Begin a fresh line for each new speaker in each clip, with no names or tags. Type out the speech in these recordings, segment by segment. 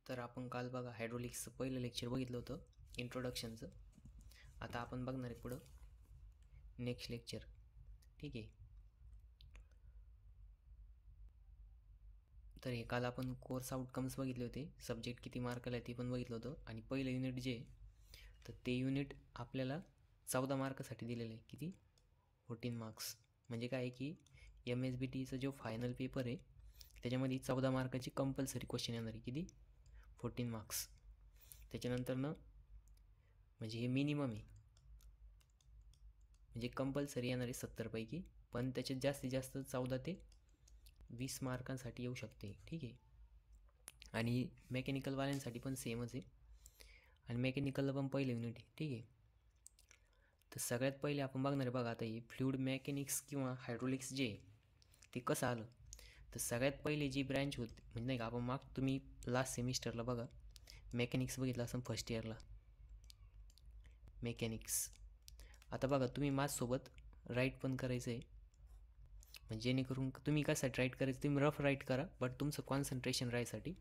तर आपण काल बघा हायड्रोलिक्सचं पहिलं लेक्चर बघितलं होतं इंट्रोडक्शनचं. आता आपण बघणार आहे पुढं नेक्स्ट लेक्चर. ठीक आहे. तर हे काल आपण कोर्स आउटकम्स बघितले होते, सब्जेक्ट किती मार्काला आहे ते पण बघितलं होतं. आणि पहिलं युनिट जे तर ते युनिट आपल्याला 14 मार्कासाठी दिलेलं आहे. किती? 14 मार्क्स. म्हणजे काय आहे की MSBTचा जो फायनल पेपर आहे त्याच्यामध्ये 14 मार्काची कंपल्सरी क्वेश्चन येणार आहे. किती? 14 मार्क्स. त्याच्यानंतरनं म्हणजे हे मिनिमम आहे, म्हणजे कंपल्सरी येणार आहे 70 पैकी, पण त्याच्यात जास्तीत जास्त 14 ते 20 मार्कांसाठी येऊ शकते. ठीक आहे. आणि मेकॅनिकलवाल्यांसाठी पण सेमच आहे, आणि मेकॅनिकलला पण पहिलं युनिट आहे. ठीक आहे. तर सगळ्यात पहिले आपण बघणार आहे बघा आता हे फ्लुइड मेकॅनिक्स किंवा हायड्रोलिक्स जे ते कसं आलं. तर सगळ्यात पहिले जी ब्रँच होती म्हणजे नाही का, आपण तुम्ही लास्ट सेमिस्टरला बघा मेकॅनिक्स बघितलं असं फर्स्ट इयरला मेकॅनिक्स. आता बघा तुम्ही माझ्यासोबत राईट पण करायचं आहे, म्हणजे जेणेकरून तुम्ही कशासाठी राईट करायचं, तुम्ही रफ राईट करा बट तुमचं कॉन्सन्ट्रेशन राहायसाठी.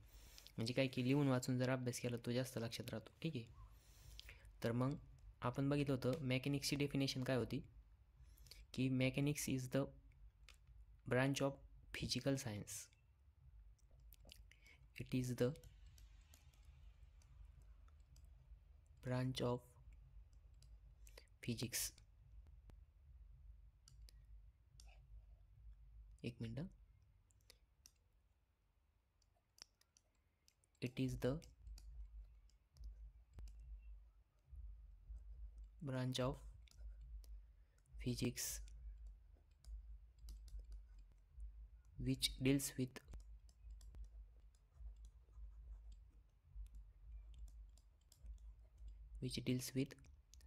म्हणजे काय की लिहून वाचून जर अभ्यास केला तो जास्त लक्षात राहतो. ठीक आहे. तर मग आपण बघितलं होतं मेकॅनिक्सची डेफिनेशन काय होती की mechanics is the branch of physical science. It is the branch of physics. एक मिनटं. It is the branch of physics which deals with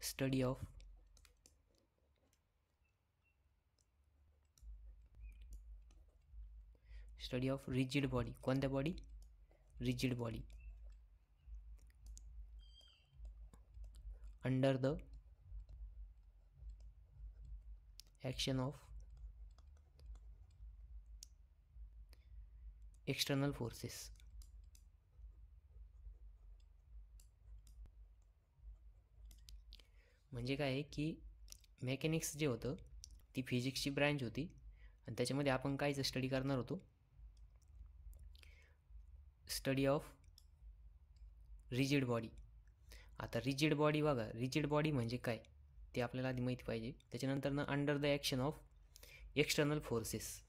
study of rigid body. कोणत्या body? Rigid body. Under the action of external forces. म्हणजे काय आहे की mechanics जे होतं ती फिजिक्सची ब्रँच होती, आणि त्याच्यामध्ये आपण कायचं स्टडी करणार होतो, स्टडी ऑफ रिजिड बॉडी. आता रिजिड बॉडी बघा, रिजिड बॉडी म्हणजे काय ते आपल्याला आधी माहिती पाहिजे. त्याच्यानंतर ना under the action of external forces.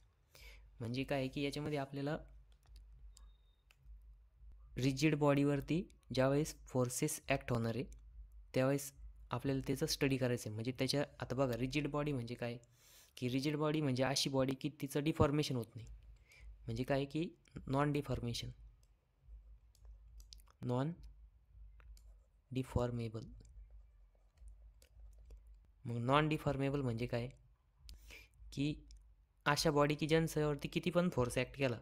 म्हणजे काय की याच्यामध्ये आपल्याला रिजिड बॉडीवरती ज्यावेळेस फोर्सेस ॲक्ट होणार आहे त्यावेळेस आपल्याला त्याचं स्टडी करायचं आहे. म्हणजे त्याच्या आता बघा रिजिड बॉडी म्हणजे काय की रिजिड बॉडी म्हणजे अशी बॉडी की तिचं डिफॉर्मेशन होत नाही. म्हणजे काय की नॉन डिफॉर्मेबल. मग नॉन डिफॉर्मेबल म्हणजे काय की अशा बॉडी की ज्यांच्यावरती किती पण फोर्स ॲक्ट केला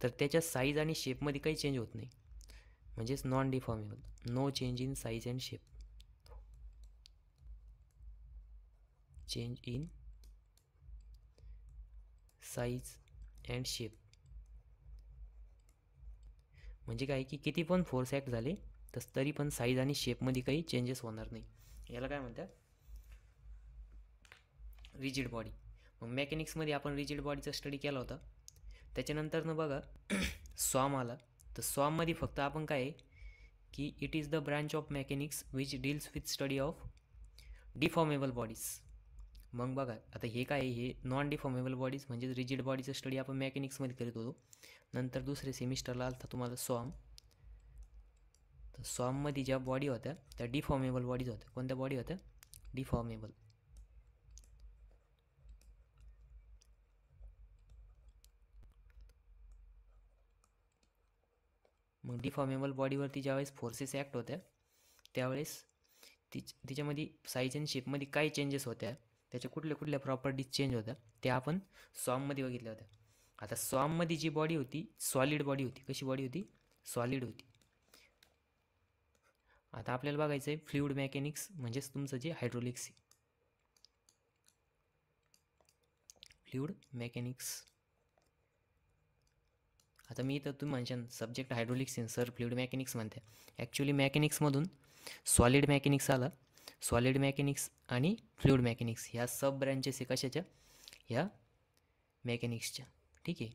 तर त्याच्या साईज आणि शेपमध्ये काही चेंज होत नाही. म्हणजेच non deformable. No change in size and shape. Change in size and shape म्हणजे काय की किती पण फोर्स ॲक्ट झाले तरी पण साईज आणि शेपमध्ये काही चेंजेस होणार नाही. याला काय म्हणतात? Rigid body. मग मेकॅनिक्समध्ये आपण रिजिड बॉडीचा स्टडी केला होता. त्याच्यानंतर ना बघा स्वाम आला. तर स्वाममध्ये फक्त आपण काय आहे की it is the branch of mechanics which deals with study of deformable bodies. मग बघा आता हे काय आहे, हे नॉन डिफॉर्मेबल बॉडीज म्हणजे रिजिड बॉडीचा स्टडी आपण मेकॅनिक्समध्ये करत होतो. नंतर दुसऱ्या सेमिस्टरला आला तुम्हाला स्वाम. तर स्वाममध्ये ज्या बॉडी होत्या त्या डिफॉर्मेबल बॉडीज होत्या. कोणत्या बॉडी होत्या? डिफॉर्मेबल. मग डिफॉर्मेबल बॉडीवरती ज्यावेळेस फोर्सेस ॲक्ट होत्या त्यावेळेस तिच्यामध्ये साईज अँड शेपमध्ये काय चेंजेस होत्या, त्याच्या कुठल्या प्रॉपर्टीज चेंज होत्या त्या आपण स्वाममध्ये बघितल्या होत्या. आता स्वाममध्ये जी बॉडी होती सॉलिड बॉडी होती. कशी बॉडी होती? सॉलिड होती. आता आपल्याला बघायचं आहे फ्लुइड मेकॅनिक्स म्हणजेच तुमचं जे हायड्रोलिक्स आहे. फ्लुइड मेकॅनिक्स आता मी तर तुम्ही म्हणशाल subject hydraulic sensor fluid mechanics म्हणते. ॲक्च्युली मेकॅनिक्समधून सॉलिड मेकॅनिक्स आला. सॉलिड मेकॅनिक्स आणि फ्लुइड मेकॅनिक्स ह्या सब ब्रँचेस आहे कशाच्या, ह्या मेकॅनिक्सच्या. ठीक आहे.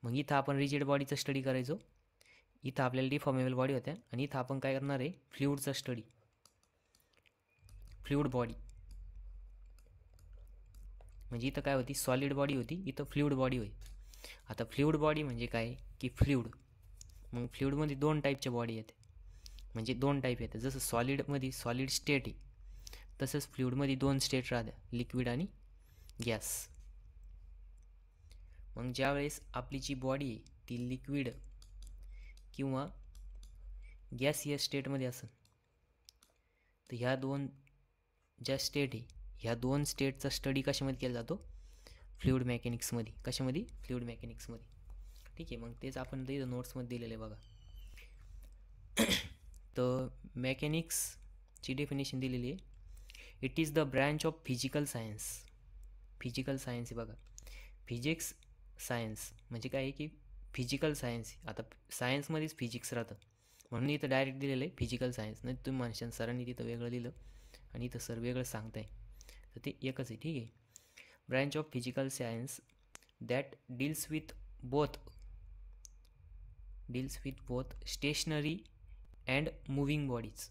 मग इथं आपण रिजिड बॉडीचा स्टडी करायचो, इथं आपल्याला डिफॉर्मेबल बॉडी होत्या, आणि इथं आपण काय करणार आहे, फ्लुइडचा स्टडी, फ्लुइड बॉडी. म्हणजे इथं काय होती, सॉलिड बॉडी होती, इथं फ्लुइड बॉडी होती. आता फ्लुइड बॉडी म्हणजे काय की फ्लुइड. मग फ्लुइडमध्ये दोन टाईपच्या बॉडी येते, म्हणजे दोन टाईप येते. जसं सॉलिडमध्ये सॉलिड स्टेट आहे, तसंच फ्लुइडमध्ये दोन स्टेट राहत्या, लिक्विड आणि गॅस. मग ज्यावेळेस आपली जी बॉडी आहे ती लिक्विड किंवा गॅसियस स्टेटमध्ये असेल, तर ह्या दोन ज्या स्टेट आहे ह्या दोन स्टेटचा स्टडी कशामध्ये केला जातो, फ्लुइड मेकॅनिक्समध्ये. कशामध्ये, फ्लुइड मेकॅनिक्समध्ये. ठीक आहे. मग तेच आपण इथं नोट्समध्ये दिलेलं आहे बघा. तर मेकॅनिक्सची डेफिनेशन दिलेली आहे, it is the branch of physical science. Physical science आहे बघा, फिजिक्स सायन्स म्हणजे काय आहे की फिजिकल सायन्स. आता सायन्समध्येच फिजिक्स राहतं, म्हणून इथं डायरेक्ट दिलेलं आहे फिजिकल सायन्स. नाही तुम्ही म्हणशाल सरांनी तिथं वेगळं लिहिलं आणि इथं सर वेगळं सांगताय, तर ते एकच आहे. ठीक आहे. Branch of physical science that deals with both stationary and moving bodies.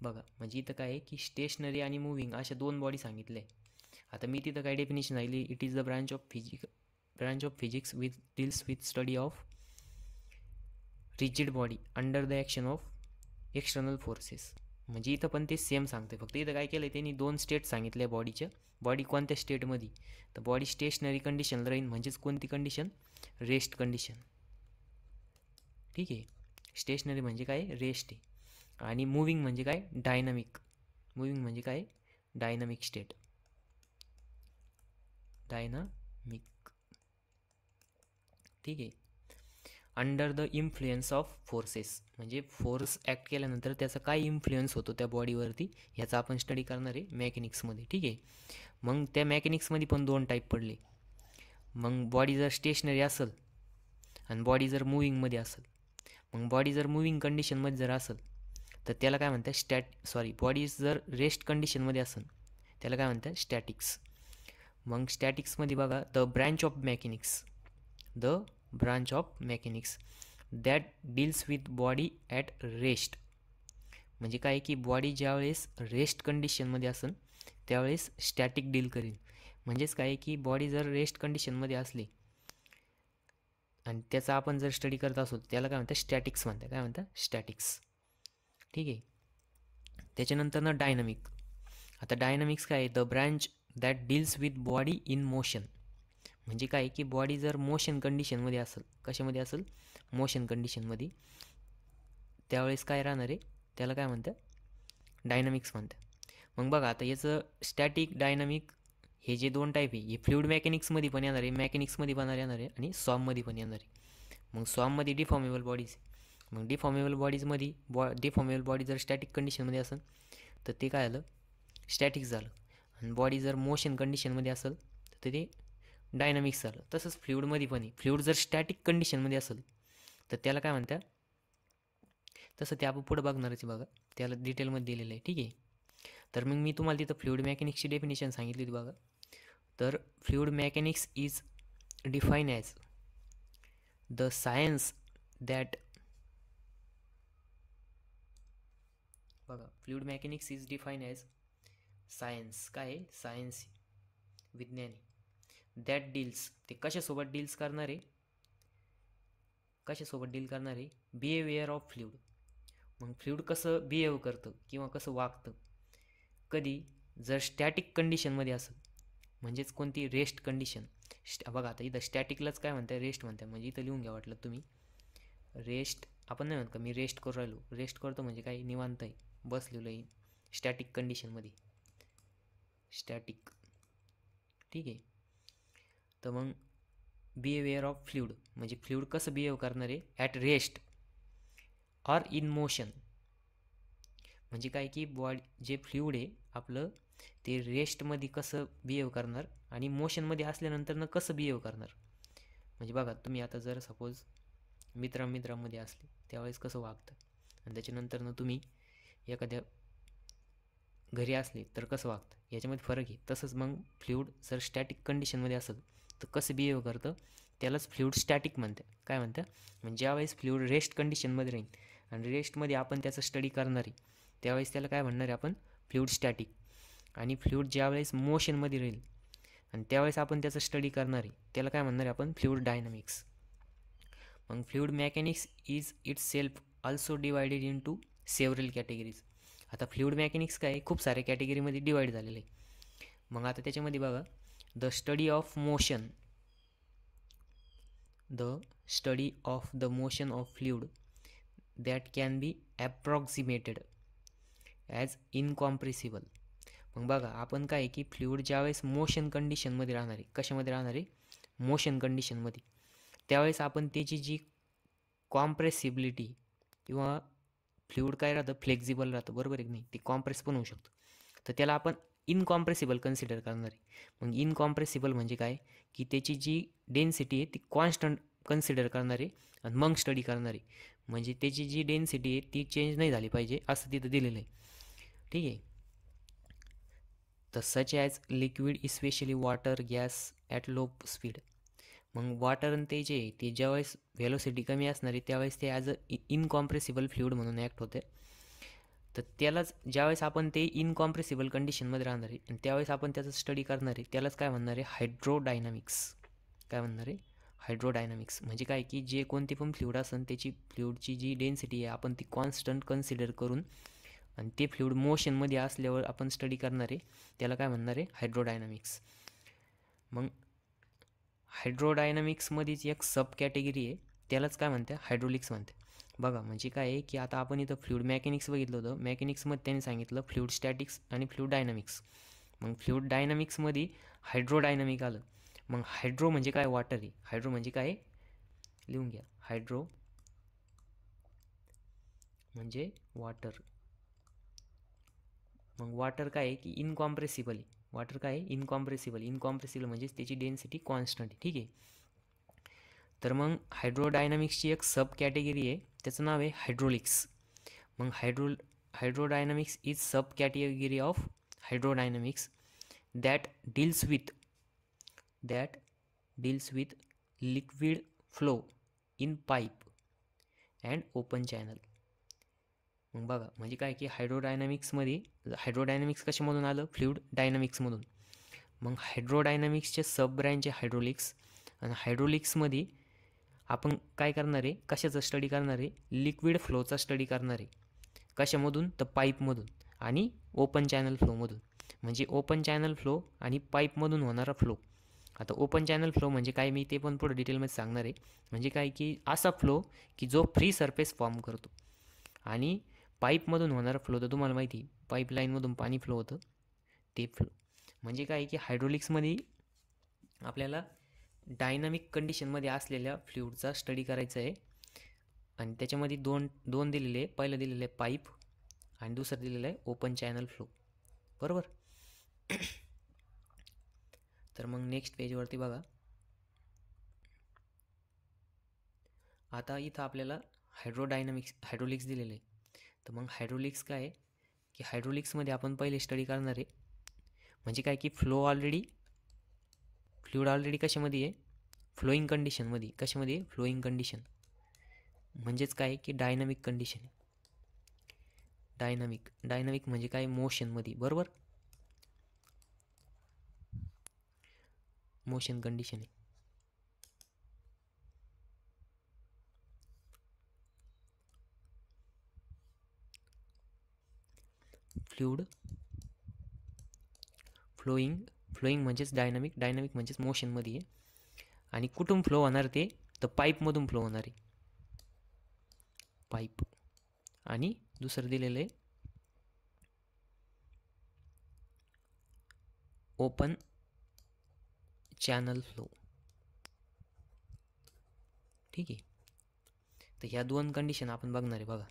बघा, म्हणजे इथं काय आहे की स्टेशनरी आणि मूव्हिंग अशा दोन बॉडी सांगितले. आता मी तिथं काय डेफिनेशन राहिली, it is the branch of physics with deals with study of rigid body under the action of external forces. म्हणजे इथं पण ते सेम सांगते, फक्त इथं काय केलं आहे त्यांनी दोन स्टेट सांगितले बॉडीच्या. बॉडी कोणत्या स्टेटमध्ये, तर बॉडी स्टेशनरी कंडिशनला राहील, म्हणजेच कोणती कंडिशन, रेस्ट कंडिशन. ठीक आहे. स्टेशनरी म्हणजे काय, रेस्ट आहे. आणि मूव्हिंग म्हणजे काय, डायनामिक. मूव्हिंग म्हणजे काय, डायनामिक स्टेट, डायनामिक. ठीक आहे. Under the influence of forces, म्हणजे फोर्स ॲक्ट केल्यानंतर त्याचा काय इन्फ्लुएन्स होतो त्या बॉडीवरती, ह्याचा आपण स्टडी करणार आहे मेकॅनिक्समध्ये. ठीक आहे. मग त्या मेकॅनिक्समध्ये पण दोन टाईप पडले. मग बॉडी जर स्टेशनरी असेल आणि बॉडी जर मूव्हिंगमध्ये असेल, मग बॉडी जर मूव्हिंग कंडिशनमध्ये जर असेल तर त्याला काय म्हणतात, बॉडी जर रेस्ट कंडिशनमध्ये असेल त्याला काय म्हणतात, स्टॅटिक्स. मग स्टॅटिक्समध्ये बघा, the branch of mechanics that deals with body at rest. म्हणजे काय की बॉडी ज्यावेळेस रेस्ट कंडिशनमध्ये असेल त्यावेळेस स्टॅटिक डील करेल. म्हणजेच काय की बॉडी जर रेस्ट कंडिशनमध्ये असली आणि त्याचा आपण जर स्टडी करत असो त्याला काय म्हणतात, स्टॅटिक्स म्हणतात. काय म्हणतात, स्टॅटिक्स. ठीक आहे. त्याच्यानंतर ना डायनामिक. आता डायनामिक्स काय आहे, the branch that deals with body in motion. म्हणजे काय की बॉडी जर मोशन कंडिशनमध्ये असेल, कशामध्ये असेल, मोशन कंडिशनमध्ये, त्यावेळेस काय राहणार आहे, त्याला काय म्हणतात, डायनामिक्स म्हणतात. मग बघा, आता याचं स्टॅटिक, डायनामिक हे जे दोन टाईप आहे, हे फ्लुइड मेकॅनिक्समध्ये पण येणार आहे, मेकॅनिक्समध्ये पण येणार आहे आणि सॉममध्ये पण येणार आहे. मग सॉममध्ये डिफॉर्मेबल बॉडीज. मग डिफॉर्मेबल बॉडीजमध्ये डिफॉर्मेबल बॉडी जर स्टॅटिक कंडिशनमध्ये असेल तर ते काय झालं, स्टॅटिक्स झालं. आणि बॉडी जर मोशन कंडिशनमध्ये असेल तर ते डायनामिक्स झालं. तसंच फ्लुइडमध्ये पण आहे. फ्लुइड जर स्टॅटिक कंडिशनमध्ये असेल तर त्याला काय म्हणतात, तसं ते आपण पुढं बघणारच बघा, त्याला डिटेलमध्ये दिलेलं आहे. ठीक आहे. तर मग मी तुम्हाला तिथं फ्लुइड मेकॅनिक्सची डेफिनेशन सांगितली होती बघा. तर fluid mechanics is define as the science that, बघा, fluid mechanics is define as science. काय आहे, सायन्स, विज्ञान दॅट डील्स, ते कशासोबत डील्स करणार आहे, कशासोबत डील करणार आहे, बिहेवियर ऑफ फ्लुइड. मग फ्लुइड कसं बिहेव करतं किंवा कसं वागतं, कधी जर स्टॅटिक कंडिशनमध्ये असेल, म्हणजेच कोणती, रेस्ट कंडिशन. बघा, आता इथं स्टॅटिकलाच काय म्हणताय, रेस्ट म्हणताय. म्हणजे इथं लिहून घ्या वाटलं तुम्ही, रेस्ट. आपण नाही म्हणत का मी रेस्ट करू राहिलो, रेस्ट करतो म्हणजे काय, निवांत आहे, बसलेलो आहे स्टॅटिक कंडिशनमध्ये, स्टॅटिक. ठीक आहे. तर मग बिहेवियर ऑफ फ्लुइड म्हणजे फ्लुइड कसं बिहेव करणार आहे at rest or in motion. म्हणजे काय की बॉडी जे फ्लुइड आहे आपलं ते रेस्टमध्ये कसं बिहेव करणार आणि मोशनमध्ये असल्यानंतर कसं बिहेव करणार. म्हणजे बघा तुम्ही आता जर सपोज मित्रांमध्ये असले त्यावेळेस कसं वागतं, आणि त्याच्यानंतर तुम्ही एखाद्या घरी असले तर कसं वागतं, याच्यामध्ये फरक आहे. तसंच मग फ्लुइड जर स्टॅटिक कंडिशनमध्ये असेल तर कसं बिहेव करतं, त्यालाच फ्लुइड स्टॅटिक म्हणतं. काय म्हणतं, म्हणजे ज्यावेळेस फ्लुइड रेस्ट कंडिशनमध्ये राहील आणि रेस्टमध्ये आपण त्याचा स्टडी करणार आहे त्यावेळेस त्याला काय म्हणणार आहे आपण, फ्लुइड स्टॅटिक. आणि फ्लुइड ज्यावेळेस मोशनमध्ये राहील आणि त्यावेळेस आपण त्याचा स्टडी करणार आहे त्याला काय म्हणणार आहे आपण, फ्लुइड डायनामिक्स. मग fluid mechanics is itself also divided into several categories. आता फ्लुइड मेकॅनिक्स काय खूप साऱ्या कॅटेगरीमध्ये डिवाईड झालेलं आहे. मग आता त्याच्यामध्ये बघा, the study of motion of fluid that can be approximated as incompressible. मग बघा आपण काय की फ्लुइड ज्यावेळेस मोशन कंडिशनमध्ये राहणार आहे, कशामध्ये राहणार आहे, मोशन कंडिशनमध्ये, त्यावेळेस आपण त्याची जी कॉम्प्रेसिबिलिटी किंवा फ्लुइड काय राहतं, फ्लेक्झिबल राहतं, बरोबर आहे की नाही, ते कॉम्प्रेस पण होऊ शकतं, तर त्याला आपण इनकॉम्प्रेसिबल कन्सिडर करणार आहे. मग इनकॉम्प्रेसिबल म्हणजे काय, की त्याची जी डेन्सिटी आहे ती कॉन्स्टंट कन्सिडर करणार आहे आणि मग स्टडी करणार आहे. म्हणजे त्याची जी डेन्सिटी आहे ती चेंज नाही झाली पाहिजे असं तिथं दिलेलं आहे. ठीक आहे. तर such as liquid especially water, gas at low speed. मग वॉटर आणि ते जे ते ज्यावेळेस व्हेलोसिटी कमी असणार आहे त्यावेळेस ते ॲज अ इनकॉम्प्रेसिबल फ्लुइड म्हणून ॲक्ट होते. तर त्यालाच ज्यावेळेस आपण ते इनकॉम्प्रेसिबल कंडिशनमध्ये राहणार आहे आणि त्यावेळेस आपण त्याचा स्टडी करणार आहे त्यालाच काय म्हणणार आहे, हायड्रोडायनामिक्स. काय म्हणणार आहे, हायड्रोडायनामिक्स. म्हणजे काय की जे कोणते पण फ्लुइड असेल त्याची फ्लुइडची जी डेन्सिटी आहे आपण ती कॉन्स्टंट कन्सिडर करून आणि ते फ्लुइड मोशनमध्ये असल्यावर आपण स्टडी करणार आहे त्याला काय म्हणणार आहे, हायड्रोडायनामिक्स. मग हायड्रोडायनामिक्समध्येच एक सब कॅटेगरी आहे त्यालाच काय म्हणते, हायड्रोलिक्स म्हणते. बघा म्हणजे काय आहे की आता आपण इथं फ्लुइड मेकॅनिक्स बघितलं होतं, मेकॅनिक्समध्ये त्यांनी सांगितलं फ्लुइड स्टॅटिक्स आणि फ्लुइड डायनामिक्स. मग फ्लुइड डायनामिक्समध्ये हायड्रोडायनामिक आलं. मग हायड्रो म्हणजे काय, वॉटर आहे. हायड्रो म्हणजे काय, लिहून घ्या, हायड्रो म्हणजे वॉटर. मग वॉटर काय आहे की इनकॉम्प्रेसिबल आहे. वॉटर काय आहे, इनकॉम्प्रेसिबल म्हणजेच त्याची डेन्सिटी कॉन्स्टंट आहे. ठीक आहे. तर मग हायड्रोडायनामिक्सची एक सब कॅटेगरी आहे त्याचं नाव आहे हायड्रोलिक्स. मग hydrodynamics is sub category of hydrodynamics that deals with liquid flow in pipe and open channel. मग बघा म्हणजे काय की हायड्रोडायनामिक्स कशामधून आलं, फ्लुइड डायनामिक्समधून. मग हायड्रोडायनामिक्सचे सब ब्रँच आहे हायड्रोलिक्स. आणि हायड्रोलिक्समध्ये आपण काय करणार आहे, कशाचा स्टडी करणार आहे, लिक्विड फ्लोचा स्टडी करणार आहे. कशामधून, तर पाईपमधून आणि ओपन चॅनल फ्लोमधून. म्हणजे ओपन चॅनल फ्लो आणि पाईपमधून होणारा फ्लो. आता ओपन चॅनल फ्लो म्हणजे काय, मी ते पण पुढे डिटेलमध्ये सांगणार आहे. म्हणजे काय की असा फ्लो की जो फ्री सरफेस फॉर्म करतो. आणि पाईपमधून होणारा फ्लो तर तुम्हाला माहिती, पाईपलाईनमधून पाणी फ्लो होतं ते फ्लो. म्हणजे काय की हायड्रोलिक्समध्ये आपल्याला डायनामिक कंडिशनमध्ये असलेल्या फ्लुइडचा स्टडी करायचा आहे. आणि त्याच्यामध्ये दोन दिलेले आहे. पहिलं दिलेलं आहे पाईप आणि दुसरं दिलेलं आहे ओपन चॅनल फ्लो, बरोबर. तर मग नेक्स्ट पेजवरती बघा, आता इथं आपल्याला हायड्रोलिक्स दिलेलं आहे. तर मग हायड्रोलिक्स काय आहे की हायड्रोलिक्समध्ये आपण पहिले स्टडी करणार आहे म्हणजे काय की फ्लुइड ऑलरेडी कशामध्ये आहे, फ्लोईंग कंडिशनमध्ये. कशामध्ये, फ्लोईंग कंडिशन. म्हणजेच काय की डायनामिक कंडिशन आहे. डायनामिक म्हणजे काय, मोशनमध्ये, बरोबर. मोशन कंडिशन आहे. फ्लुइड फ्लोईंग म्हणजेच डायनामिक म्हणजेच मोशनमध्ये आहे. आणि कुठून फ्लो होणार ते, तर पाईपमधून फ्लो होणार आहे, पाईप. आणि दुसरं दिलेलं आहे ओपन चॅनल फ्लो. ठीक आहे. तर ह्या दोन कंडिशन आपण बघणार आहे. बघा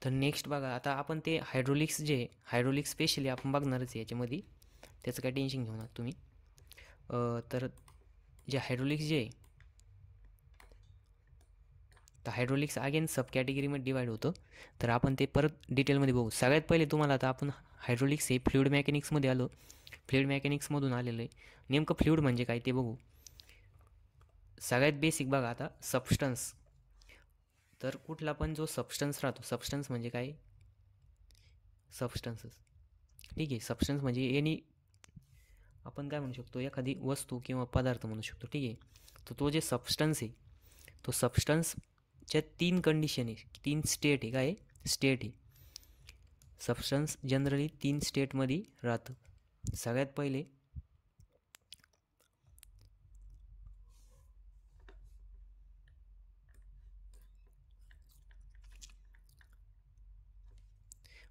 तर नेक्स्ट बघा, आता आपण ते हायड्रोलिक्स जे हायड्रोलिक्स स्पेशली आपण बघणारच आहे याच्यामध्ये, त्याचं काय टेन्शन घेऊ नका तुम्ही. तर जे हायड्रोलिक्स जे आहे, तर हायड्रोलिक्स अगेन सब कॅटेगरीमध्ये डिवाईड होतं. तर आपण ते परत डिटेलमध्ये बघू. सगळ्यात पहिले तुम्हाला आता आपण हायड्रोलिक्स हे फ्लुइड मेकॅनिक्समध्ये आलो, फ्लुइड मेकॅनिक्समधून आलेलं आहे. नेमकं फ्लुइड म्हणजे काय ते बघू. सगळ्यात बेसिक बघा आता सबस्टन्स. तर कुठला पण जो सबस्टन्स राहतो, सबस्टन्स म्हणजे काय, सबस्टन्सेस, ठीक आहे. सबस्टन्स म्हणजे एनी, आपण काय म्हणू शकतो, एखादी वस्तू किंवा पदार्थ म्हणू शकतो, ठीक आहे. तर तो जे सबस्टन्स आहे, तो सबस्टन्सच्या 3 कंडिशन आहे, 3 स्टेट आहे. काय स्टेट आहे, सबस्टन्स जनरली 3 स्टेटमध्ये राहतं. सगळ्यात पहिले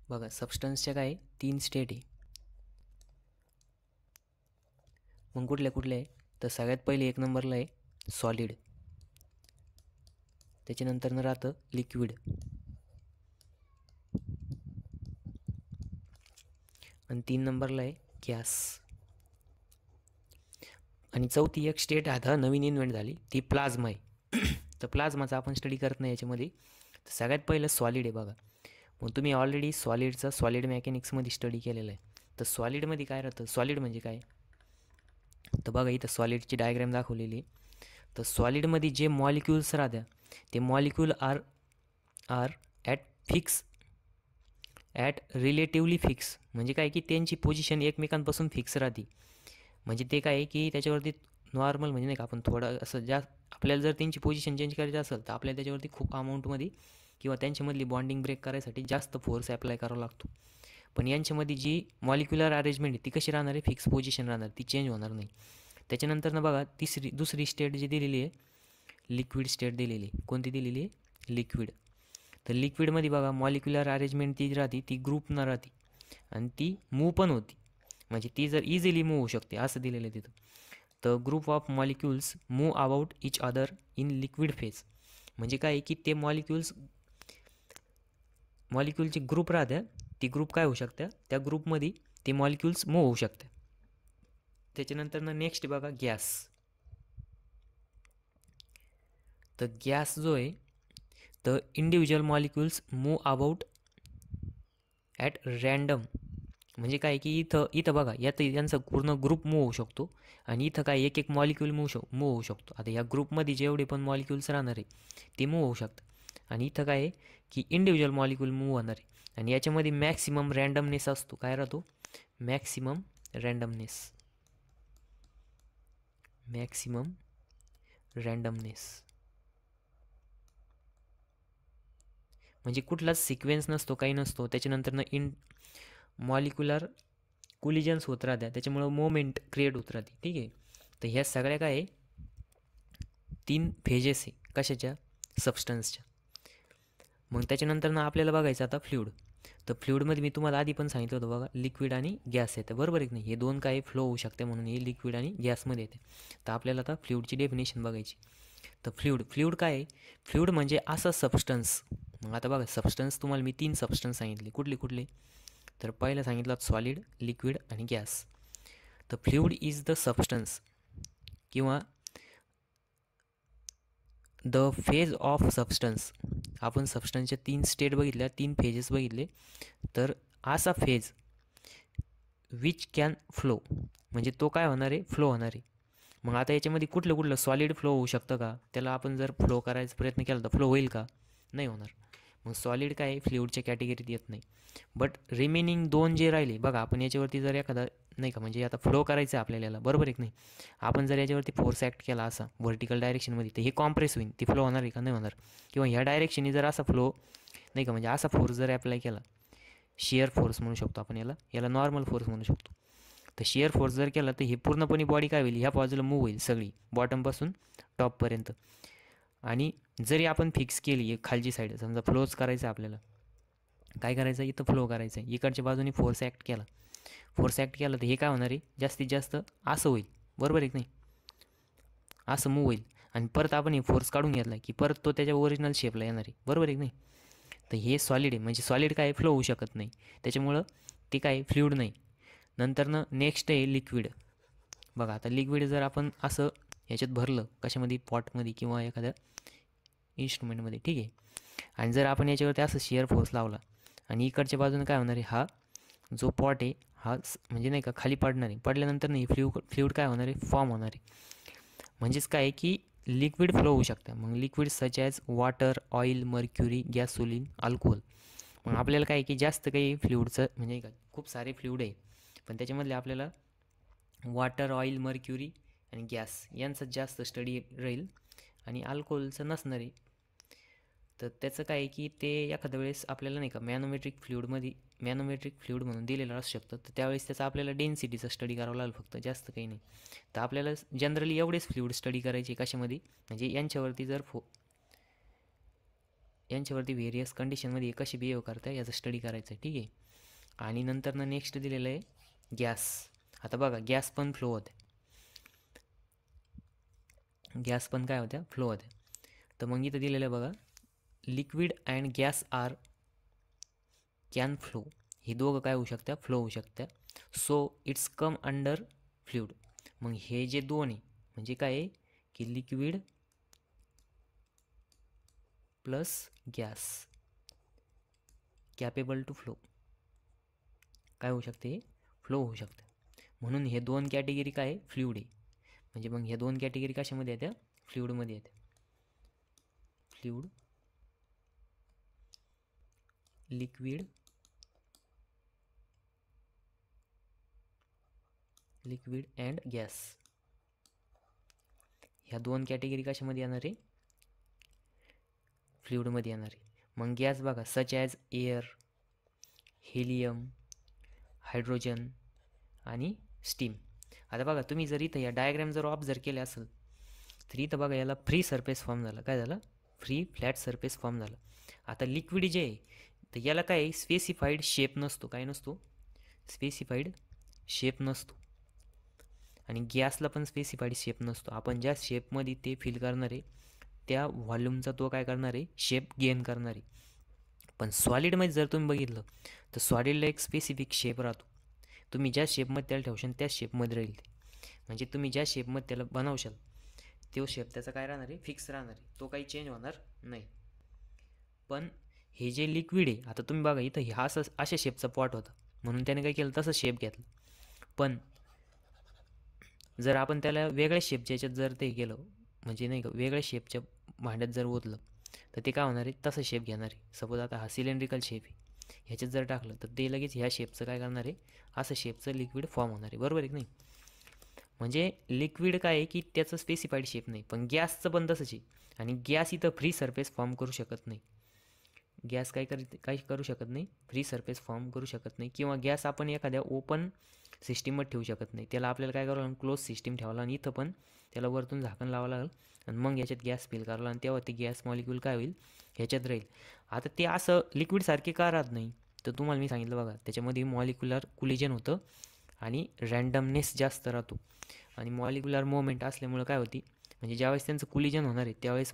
बघा, सबस्टन्सच्या काय 3 स्टेट आहे. मग कुठल्या कुठल्या आहे, तर सगळ्यात पहिले 1 नंबरला आहे सॉलिड, त्याच्यानंतर राहतं लिक्विड, आणि 3 नंबरला आहे गॅस. आणि चौथी एक स्टेट आता नवीन इन्व्हेंट झाली, ती प्लाझ्मा आहे. तर प्लाझ्माचा आपण स्टडी करत नाही याच्यामध्ये. तर सगळ्यात पहिलं सॉलिड आहे बघा. मग तुम्ही ऑलरेडी सॉलिड मेकॅनिक्समध्ये स्टडी केलेलं आहे. तर सॉलिडमध्ये काय राहतं, सॉलिड म्हणजे काय, तर बघा इथं सॉलिडची डायग्राम दाखवलेली आहे. तर सॉलिडमध्ये जे मॉलिक्युल्स राहत्या, ते molecule are at relatively fix. म्हणजे काय की त्यांची पोझिशन एकमेकांपासून फिक्स राहते. म्हणजे ते काय की त्याच्यावरती नॉर्मल, म्हणजे नाही का, आपण थोडं असं आपल्याला जर त्यांची पोझिशन चेंज करायची असेल तर आपल्याला त्याच्यावरती खूप अमाऊंटमध्ये किंवा त्यांच्यामधली बॉन्डिंग ब्रेक करायसाठी जास्त फोर्स अप्लाय करावा लागतो. पण यांच्यामध्ये जी मॉलिक्युलर अरेंजमेंट आहे ती कशी राहणार आहे, फिक्स पोझिशन राहणार, ती चेंज होणार नाही. त्याच्यानंतर बघा दुसरी स्टेट जी दिलेली आहे, लिक्विड स्टेट दिलेली आहे. कोणती दिलेली आहे, लिक्विड. तर लिक्विडमध्ये बघा मॉलिक्युलर अरेंजमेंट ती राहते, ती ग्रुप न राहते, आणि ती मूव पण होती. म्हणजे ती जर इझिली मूव होऊ शकते असं दिलेलं आहे तिथं. तर group of molecules move about each other in liquid phase. म्हणजे काय की ते मॉलिक्युलची ग्रुप राहत्या, ती ग्रुप काय होऊ शकत्या, त्या ग्रुपमध्ये ते मॉलिक्युल्स मूव होऊ शकतात. त्याच्यानंतर नेक्स्ट बघा गॅस. तर गॅस जो आहे, तर individual molecules move about at random. म्हणजे काय की इथं बघा, यांचा पूर्ण ग्रुप मूव होऊ शकतो, आणि इथं काय एक मॉलिक्यूल मूव होऊ शकतो. आता या ग्रुपमध्ये जेवढे पण मॉलिक्युल्स राहणार आहे ते मूव होऊ शकतात, आणि इथं काय आहे की इंडिव्हिज्युअल मॉलिक्यूल मूव होणार आहे. आणि याच्यामध्ये मॅक्सिमम रँडमनेस असतो. काय राहतो, मॅक्सिमम रँडमनेस. म्हणजे कुठलाच सिक्वेन्स नसतो, काही नसतो. त्याच्यानंतर मॉलिक्युलर कोलिजन्स होत राहत्या, त्याच्यामुळं मोमेंट क्रिएट होत राहते, ठीक आहे. तर ह्या सगळ्या काय आहे, 3 फेजेस आहे कशाच्या, सबस्टन्सच्या. मग त्याच्यानंतर आपल्याला बघायचं आता फ्लुइड. तर फ्लुइडमध्ये मी तुम्हाला आधी पण सांगितलं होतं बघा, लिक्विड आणि गॅस येतं, बरोबर आहे की नाही. हे दोन काय फ्लो होऊ शकते, म्हणून हे लिक्विड आणि गॅसमध्ये येते. तर आपल्याला आता फ्लुइडची डेफिनेशन बघायची. तर फ्लुइड काय आहे, फ्लुइड म्हणजे असा सबस्टन्स. मग आता बघा, सबस्टन्स तुम्हाला मी 3 सबस्टन्स सांगितले, कुठले, तर पहिलं सांगितलं सॉलिड, लिक्विड आणि गॅस. तर फ्लुइड इज द सबस्टन्स किंवा द फेज ऑफ सबस्टन्स. आपण सबस्टन्सच्या 3 स्टेट बघितल्या, 3 फेजेस बघितले. तर असा फेज विच कॅन फ्लो, म्हणजे तो काय होणार आहे, फ्लो होणार आहे. मग आता याच्यामध्ये कुठलं सॉलिड फ्लो होऊ शकतं का, त्याला आपण जर फ्लो करायचा प्रयत्न केला तर फ्लो होईल का, नाही होणार. मग सॉलिड काय फ्लुइडच्या कॅटेगरीत येत नाही. बट रिमेनिंग 2 जे राहिले बघा, आपण याच्यावरती जर एखादा नाही का, म्हणजे आता फ्लो करायचं आहे आपल्याला, बरोबर आहे की नाही. आपण जर याच्यावरती फोर्स ॲक्ट केला असा व्हर्टिकल डायरेक्शनमध्ये, तर हे कॉम्प्रेस होईल, ती फ्लो होणार आहे का, नाही होणार. किंवा ह्या डायरेक्शनने जर असा फ्लो नाही का, म्हणजे असा फोर्स जर अप्लाय केला, शियर फोर्स म्हणू शकतो आपण याला नॉर्मल फोर्स म्हणू शकतो. तर शियर फोर्स जर केला तर हे पूर्णपणे बॉडी काय होईल, ह्या बाजूला मूव्ह होईल सगळी, बॉटमपासून टॉपपर्यंत. आणि जरी आपण फिक्स केली एक खालची साईड, समजा फ्लोच करायचं आहे आपल्याला, काय करायचं, इथं फ्लो करायचं आहे, इकडच्या बाजूने फोर्स ॲक्ट केला तर हे काय होणार आहे, जास्तीत जास्त असं होईल, बरोबर आहे की नाही, असं मूव्ह होईल. आणि परत आपण हे फोर्स काढून घेतला की परत तो त्याच्या ओरिजिनल शेपला येणार आहे, बरोबर आहे की नाही. तर हे सॉलिड आहे, म्हणजे सॉलिड काय फ्लो होऊ शकत नाही, त्याच्यामुळं ते काय फ्लुइड नाही. नंतरनं नेक्स्ट आहे लिक्विड. बघा आता लिक्विड जर आपण असं ह्याच्यात भरलं, कशामध्ये, पॉटमध्ये किंवा एखाद्या इन्स्ट्रुमेंटमध्ये, ठीक आहे. आणि जर आपण याच्यावरती असं शिअर फोर्स लावला आणि इकडच्या बाजूने काय होणार आहे, हा जो पॉट आहे हा म्हणजे नाही का खाली पडणार आहे. पडल्यानंतर नाही फ्लुइड काय होणार आहे, फॉर्म होणार आहे. म्हणजेच काय आहे की लिक्विड फ्लो होऊ शकतं. मग liquid such as water, oil, mercury, gasoline, alcohol. मग आपल्याला काय आहे की जास्त काही फ्लुइडचं म्हणजे का खूप सारे फ्लुइड आहे, पण त्याच्यामधले आपल्याला वॉटर, ऑइल, मर्क्युरी आणि गॅस यांचं जास्त स्टडी राहील आणि अल्कोहोलचं नसणार आहे. तर त्याचं काय आहे की ते एखाद्या वेळेस आपल्याला नाही का मॅनोमेट्रिक फ्लुइड म्हणून दिलेलं असू शकतं. तर त्यावेळेस त्याचा आपल्याला डेन्सिटीचा स्टडी करावा लागेल फक्त, जास्त काही नाही. तर आपल्याला जनरली एवढेच फ्लुइड स्टडी करायचे कशामध्ये, म्हणजे यांच्यावरती व्हेरियस कंडिशनमध्ये कशी बिहेव करताय याचा स्टडी करायचं आहे, ठीक आहे. आणि नंतर नेक्स्ट दिलेलं आहे गॅस. आता बघा गॅस पण फ्लो होते, गॅस पण काय होत्या, फ्लो होत्या. तर मग इथं दिलेलं आहे बघा, liquid and gas are can flow. हे दोघं काय होऊ शकतं, फ्लो होऊ शकतं. So it's come under fluid. मग हे जे दोन आहे म्हणजे काय आहे की liquid plus gas capable to flow काय होऊ शकते, फ्लो होऊ शकतं. म्हणून हे दोन कॅटेगरी काय फ्लुइड आहे. म्हणजे मग ह्या दोन कॅटेगरी कशामध्ये येत्या, फ्लुइडमध्ये येत्या. फ्लुइड, लिक्विड अँड गॅस, ह्या दोन कॅटेगरी कशामध्ये येणार आहे, फ्लुइडमध्ये येणार आहे. मग गॅस बघा such as air, helium, hydrogen आणि स्टीम. आता बघा तुम्ही जर इथं या डायग्राम जर ऑब्झर्व केले असेल तर इथं बघा याला फ्री सरफेस फॉर्म झाला. काय झालं, फ्री फ्लॅट सरफेस फॉर्म झाला. आता लिक्विड जे आहे तर याला काय स्पेसिफाईड शेप नसतो, काय नसतो, स्पेसिफाईड शेप नसतो. आणि गॅसला पण स्पेसिफाईड शेप नसतो. आपण ज्या शेपमध्ये ते फिल करणार आहे त्या व्हॉल्यूमचा तो काय करणार आहे, शेप गेन करणार आहे. पण सॉलिडमध्ये जर तुम्ही बघितलं तर सॉलिडला एक स्पेसिफिक शेप राहतो. तुम्ही ज्या शेपमध्ये त्याला ठेवशाल त्याच शेपमध्ये राहील ते. म्हणजे तुम्ही ज्या शेपमध्ये त्याला बनवशाल तो शेप त्याचा काय राहणार आहे, फिक्स राहणार आहे, तो काही चेंज होणार नाही. पण हे जे लिक्विड आहे, आता तुम्ही बघा इथं हा अशा शेपचा पॉट होता म्हणून त्याने काय केलं, तसं शेप घेतलं. पण जर आपण त्याला वेगळ्या शेपच्या याच्यात जर ते केलं, म्हणजे नाही का वेगळ्या शेपच्या भांड्यात जर ओतलं तर ते काय होणार आहे, तसं शेप घेणार आहे. सपोज आता हा सिलेंड्रिकल शेप आहे, ह्याच्यात जर टाकलं तर ते लगेच ह्या शेपचं काय करणार आहे, असं शेपचं लिक्विड फॉर्म होणार आहे. बरोबर आहे की नाही. म्हणजे लिक्विड काय आहे की त्याचं स्पेसिफाईड शेप नाही, पण गॅसचं पण तसंच आहे. आणि गॅस इथं फ्री सरफेस फॉर्म करू शकत नाही. गॅस काही करू शकत नाही, फ्री सरफेस फॉर्म करू शकत नाही. किंवा गॅस आपण एखाद्या ओपन सिस्टीममध्ये ठेवू शकत नाही. त्याला आपल्याला काय करावं लागेल, क्लोज सिस्टीम ठेवावं लागेल. इथं पण त्याला वरतून झाकण लावावं लागेल आणि मग याच्यात गॅस फिल करावं लागेल. तेव्हा ते गॅस मॉलिक्यूल काय होईल, ह्याच्यात राहील. आता ते असं लिक्विडसारखे का राहत नाही, तर तुम्हाला मी सांगितलं बघा, त्याच्यामध्ये मॉलिक्युलर कुलिजन होतं आणि रँडमनेस जास्त राहतो. आणि मॉलिक्युलर मोमेंट असल्यामुळं काय होती, म्हणजे ज्यावेळेस त्यांचं कुलिजन होणार आहे त्यावेळेस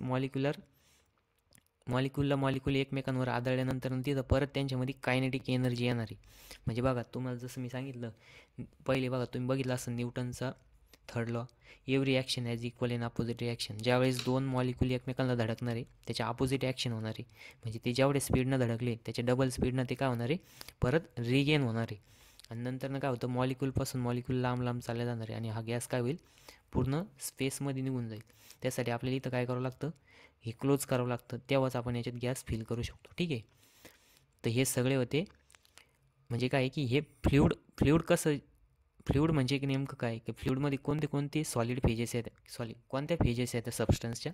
मॉलिक्यूल एकमेकांवर आदळल्यानंतर तिथं परत त्यांच्यामध्ये कायनेटिक एनर्जी येणार आहे. म्हणजे बघा तुम्हाला जसं मी सांगितलं पहिले, बघा तुम्ही बघितलं असं न्यूटनचा third law, every action as equal in opposite reaction. ज्यावेळेस दोन मॉलिक्यूल एकमेकांना धडकणार आहे त्याच्या अपोजिट ॲक्शन होणार आहे. म्हणजे ते जेवढे स्पीडनं धडकले त्याच्या डबल स्पीडनं ते काय होणार आहे, परत रिगेन होणार आहे. आणि नंतर काय होतं, मॉलिक्यूलपासून मॉलिक्यूल लांब लांब चालले जाणार आहे आणि हा गॅस काय होईल, पूर्ण स्पेसमध्ये निघून जाईल. त्यासाठी आपल्याला इथं काय करावं लागतं, हे क्लोज करावं लागतं, तेव्हाच आपण याच्यात गॅस फिल करू शकतो. ठीक आहे. तर हे सगळे होते, म्हणजे काय की हे फ्लुइड म्हणजे की नेमकं काय की फ्लुइडमध्ये कोणते सॉलिड फेजेस आहेत, कोणत्या फेजेस आहेत त्या सबस्टन्सच्या,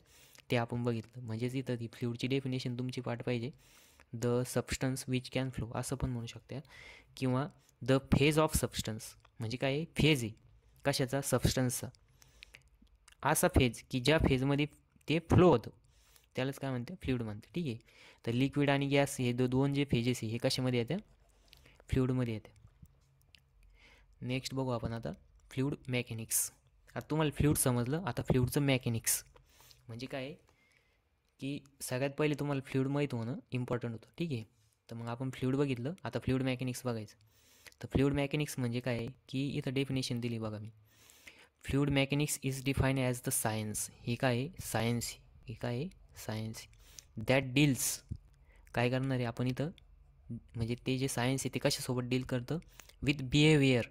ते आपण बघितलं. म्हणजेच इथं ती फ्लुइडची डेफिनेशन तुमची पाठ पाहिजे, the substance which can flow असं पण म्हणू शकते. किंवा द फेज ऑफ सबस्टन्स, म्हणजे काय फेज आहे कशाचा, सबस्टन्सचा. असा फेज की ज्या फेजमध्ये ते फ्लो होतं त्यालाच काय म्हणते, फ्लुइड म्हणते. ठीक आहे. तर लिक्विड आणि गॅस हे दोन जे फेजेस आहे हे कशामध्ये येतात, फ्लुइडमध्ये येते. नेक्स्ट बघू आपण आता फ्लुइड मेकॅनिक्स. आता तुम्हाला फ्लुइड समजलं, आता फ्लुइडचं मेकॅनिक्स म्हणजे काय की सगळ्यात पहिले तुम्हाला फ्लुइड माहीत होणं इम्पॉर्टंट होतं, ठीक आहे. तर मग आपण फ्लुइड बघितलं, आता फ्लुइड मेकॅनिक्स बघायचं. तर फ्लुइड मेकॅनिक्स म्हणजे काय आहे की इथं डेफिनेशन दिली बघा मी. Fluid mechanics is define as the science. ही काय आहे? सायन्स. ही काय आहे? सायन्स. दॅट डील्स, काय करणार आहे आपण इथं, म्हणजे ते जे सायन्स आहे ते कशासोबत डील करतं? With behaviour.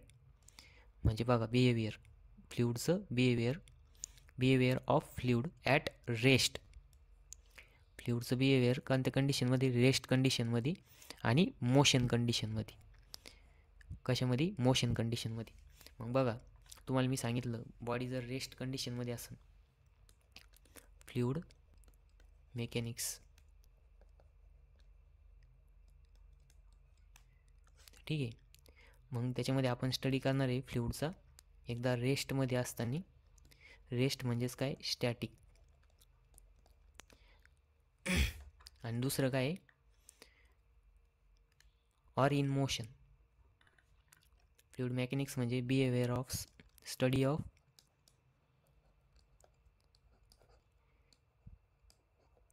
म्हणजे बघा बिहेवियर, फ्लुइडचं behaviour of fluid at rest. फ्लुइडचं बिहेवियर कोणत्या कंडिशनमध्ये? रेस्ट कंडिशनमध्ये आणि मोशन कंडिशनमध्ये. कशामध्ये? मोशन कंडिशनमध्ये. मग बघा तुम्हाला मी सांगितलं, बॉडी जर रेस्ट कंडिशनमध्ये असेल, फ्लुइड मेकॅनिक्स, ठीक आहे. मग त्याच्यामध्ये आपण स्टडी करणार आहे फ्लुइडचा एकदा रेस्टमध्ये असताना. रेस्ट म्हणजेच काय? स्टॅटिक. आणि दुसरं काय? Or in motion. Fluid mechanics म्हणजे behaviour of study of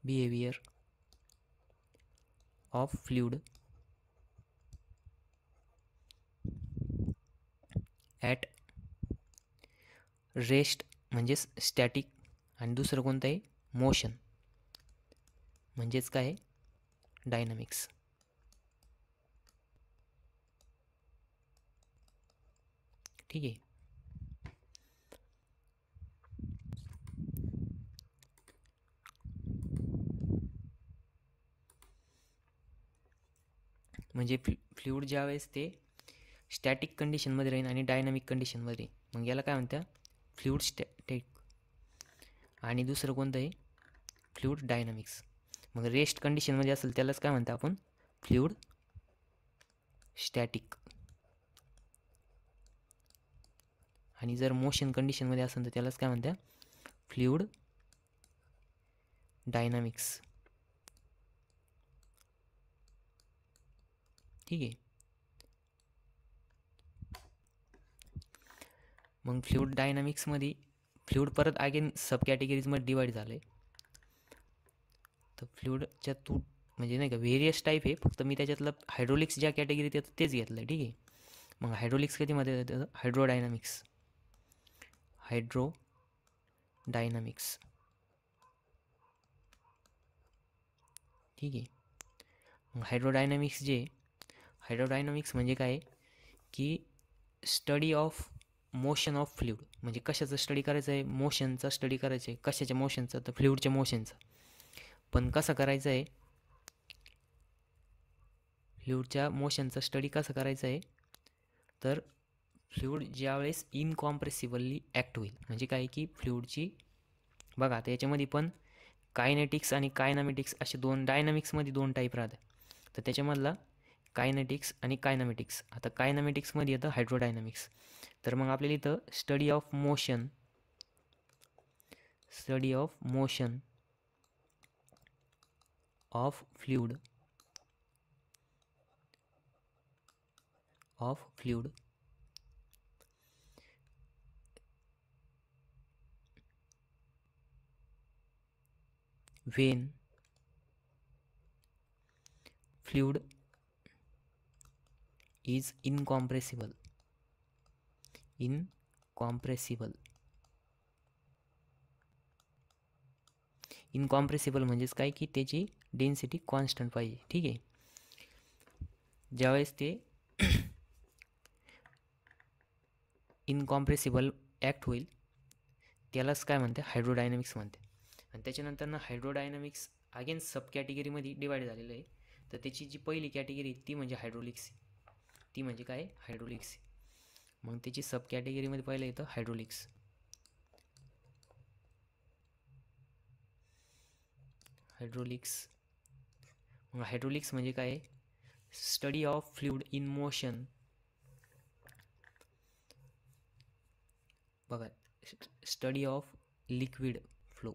behaviour of fluid at rest म्हणजेच स्टॅटिक. आणि दुसरं कोणतं आहे? मोशन म्हणजेच काय? डायनामिक्स. ठीक आहे. म्हणजे फ्लुइड ज्या वेळेस ते स्टॅटिक कंडिशनमध्ये राहील आणि डायनामिक कंडिशनमध्ये राहील, मग याला काय म्हणतात? Fluid static. आणि दुसरं कोणतं आहे? Fluid dynamics. मग रेस्ट कंडिशनमध्ये असेल त्यालाच काय म्हणतात आपण? Fluid static. आणि जर मोशन कंडिशनमध्ये असेल तर त्यालाच काय म्हणतात? Fluid dynamics. ठीक आहे. मग फ्लुइड डायनामिक्समध्ये फ्लुइड परत अगेन सब कॅटेगरीजमध्ये डिवाईड झालं आहे. तर फ्लुइडच्या म्हणजे नाही का व्हेरियस टाईप आहे, फक्त मी त्याच्यातलं हायड्रोलिक्स ज्या कॅटेगरीत येतं तेच घेतलं आहे, ठीक आहे. मग हायड्रोलिक्स कधीमध्ये येतं? हायड्रोडायनामिक्स. ठीक आहे. मग हायड्रोडायनामिक्स म्हणजे काय? की study of motion of fluid. म्हणजे कशाचं स्टडी करायचं आहे? मोशनचा स्टडी करायचं आहे. कशाच्या मोशनचा? तर फ्लुइडच्या मोशनचा. पण कसं करायचं आहे? फ्लुइडच्या मोशनचा स्टडी कसं करायचं आहे? तर फ्लुइड ज्यावेळेस इनकॉम्प्रेसिबली ॲक्ट होईल, म्हणजे काय की फ्लुइडची बघा आता याच्यामध्ये पण कायनेटिक्स आणि कायनामेटिक्स असे डायनामिक्समध्ये दोन टाईप राहतात. तर त्याच्यामधला कायनेटिक्स आणि कायनामेटिक्स. आता कायनामेटिक्समध्ये येतं हायड्रोडायनामिक्स. तर मग आपल्याला इथं study of motion of fluid when fluid is incompressible. Incompressible म्हणजेच काय की त्याची डेन्सिटी कॉन्स्टंट पाहिजे, ठीक आहे. ज्यावेळेस ते इनकॉम्प्रेसिबल ॲक्ट होईल त्यालाच काय म्हणते? हायड्रोडायनामिक्स म्हणते. आणि त्याच्यानंतर ना हायड्रोडायनामिक्स अगेन सब कॅटेगरीमध्ये डिवाईड झालेलं आहे. तर त्याची जी पहिली कॅटेगरी ती म्हणजे हायड्रोलिक्स. ती म्हणजे काय? हायड्रोलिक्स. मग त्याची सब कॅटेगरीमध्ये पहिलं येतं हायड्रोलिक्स. मग हायड्रोलिक्स म्हणजे काय? Study of fluid in motion. बघा स्टडी ऑफ लिक्विड फ्लो.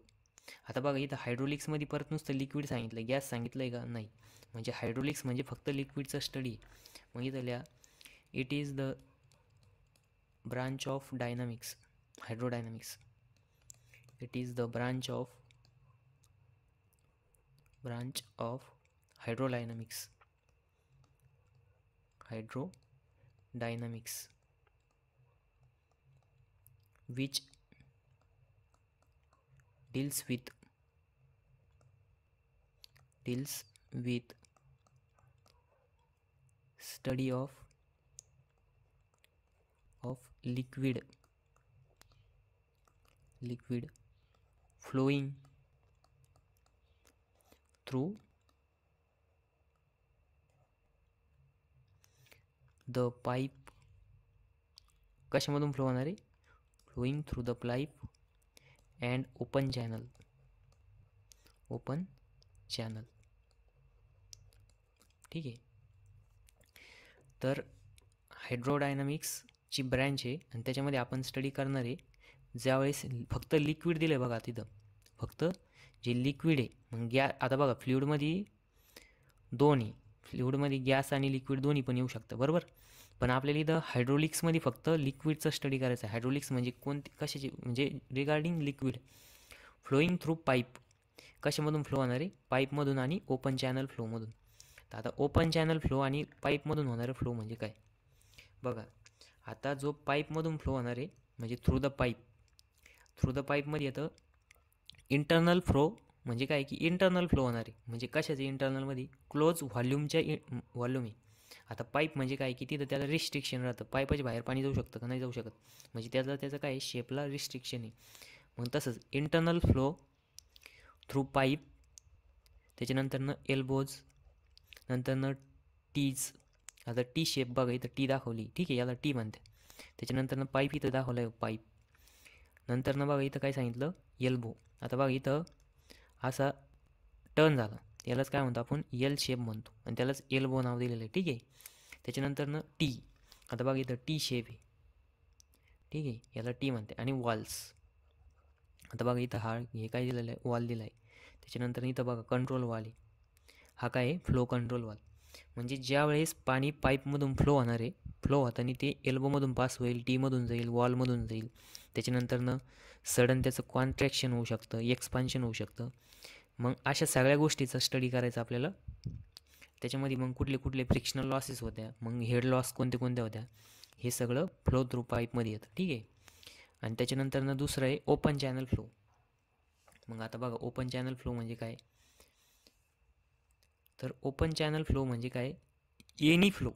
आता बघा इथं हायड्रोलिक्समध्ये परत नुसतं लिक्विड सांगितलं, गॅस सांगितलं आहे का? नाही. म्हणजे हायड्रोलिक्स म्हणजे फक्त लिक्विडचं स्टडी. मग इथं लिहा, it is the branch of dynamics, hydrodynamics. It is the branch of branch of hydrodynamics which deals with study of liquid flowing through the pipe. कशामधून फ्लो होणार आहे? Flowing through the pipe and open channel. ठीक आहे. तर हायड्रोडायनामिक्सची branch आहे आणि त्याच्यामध्ये आपण स्टडी करणार आहे ज्यावेळेस फक्त लिक्विड दिलं आहे बघा, तिथं फक्त जे लिक्विड आहे. मग आता बघा फ्लुइडमध्ये दोन्ही, फ्लुइडमध्ये गॅस आणि लिक्विड दोन्ही पण येऊ शकतं, बरोबर. पण आपल्याला इथं हायड्रोलिक्समध्ये फक्त लिक्विडचं स्टडी करायचं आहे. हायड्रोलिक्स म्हणजे कशाची, म्हणजे regarding liquid flowing through pipe. कशामधून फ्लो होणार आहे? पाईपमधून आणि ओपन चॅनल फ्लोमधून. तर आता ओपन चॅनल फ्लो आणि पाईपमधून होणारे फ्लो म्हणजे काय बघा. आता जो पाईपमधून फ्लो होणार आहे म्हणजे थ्रू द पाईपमध्ये येतं इंटरनल फ्लो. म्हणजे काय की इंटरनल फ्लो होणार आहे म्हणजे कशाचे इंटरनलमध्ये? क्लोज व्हॉल्यूमच्या व्हॉल्यूम आहे. आता पाईप म्हणजे काय की तिथं त्याला रिस्ट्रिक्शन राहतं. पाईपाच्या बाहेर पाणी जाऊ शकतं का? नाही जाऊ शकत. म्हणजे त्याचं काय शेपला रिस्ट्रिक्शन आहे. मग तसंच इंटरनल फ्लो थ्रू पाईप, त्याच्यानंतरनं एल्बोज, नंतरनं टीज. आता टी शेप बघा, इथं टी दाखवली, ठीक आहे, याला टी म्हणते. त्याच्यानंतरनं पाईप इथं दाखवलं आहे पाईप. नंतरनं बघा इथं काय सांगितलं? एल्बो. आता बघा इथं असा टर्न झाला, यालाच काय म्हणतो आपण? एल शेप म्हणतो आणि त्यालाच एल्बो नाव दिलेलं आहे, ठीक आहे. त्याच्यानंतरनं टी. आता बघा इथं टी शेप आहे, ठीक आहे, याला टी म्हणते. आणि वॉल्स. आता बघा इथं हे काय दिलेलं आहे? वॉल दिला आहे. त्याच्यानंतर इथं बघा कंट्रोल वॉल आहे. हा काय आहे? Flow control wall. म्हणजे ज्या वेळेस पाणी पाईपमधून फ्लो होणार आहे, फ्लो होताना ते एल्बोमधून पास होईल, टीमधून जाईल, वॉलमधून जाईल. त्याच्यानंतरनं सडन त्याचं कॉन्ट्रॅक्शन होऊ शकतं, एक्सपान्शन होऊ शकतं. मग अशा सगळ्या गोष्टीचा स्टडी करायचा आपल्याला. त्याच्यामध्ये मग कुठले फ्रिक्शनल लॉसेस होत्या, मग हेड लॉस कोणत्या होत्या, हे सगळं फ्लो थ्रू पाईपमध्ये येतं, ठीक आहे. आणि त्याच्यानंतरनं दुसरं आहे ओपन चॅनल फ्लो. मग आता बघा ओपन चॅनल फ्लो म्हणजे काय? तर ओपन चॅनल फ्लो म्हणजे काय? एनी फ्लो,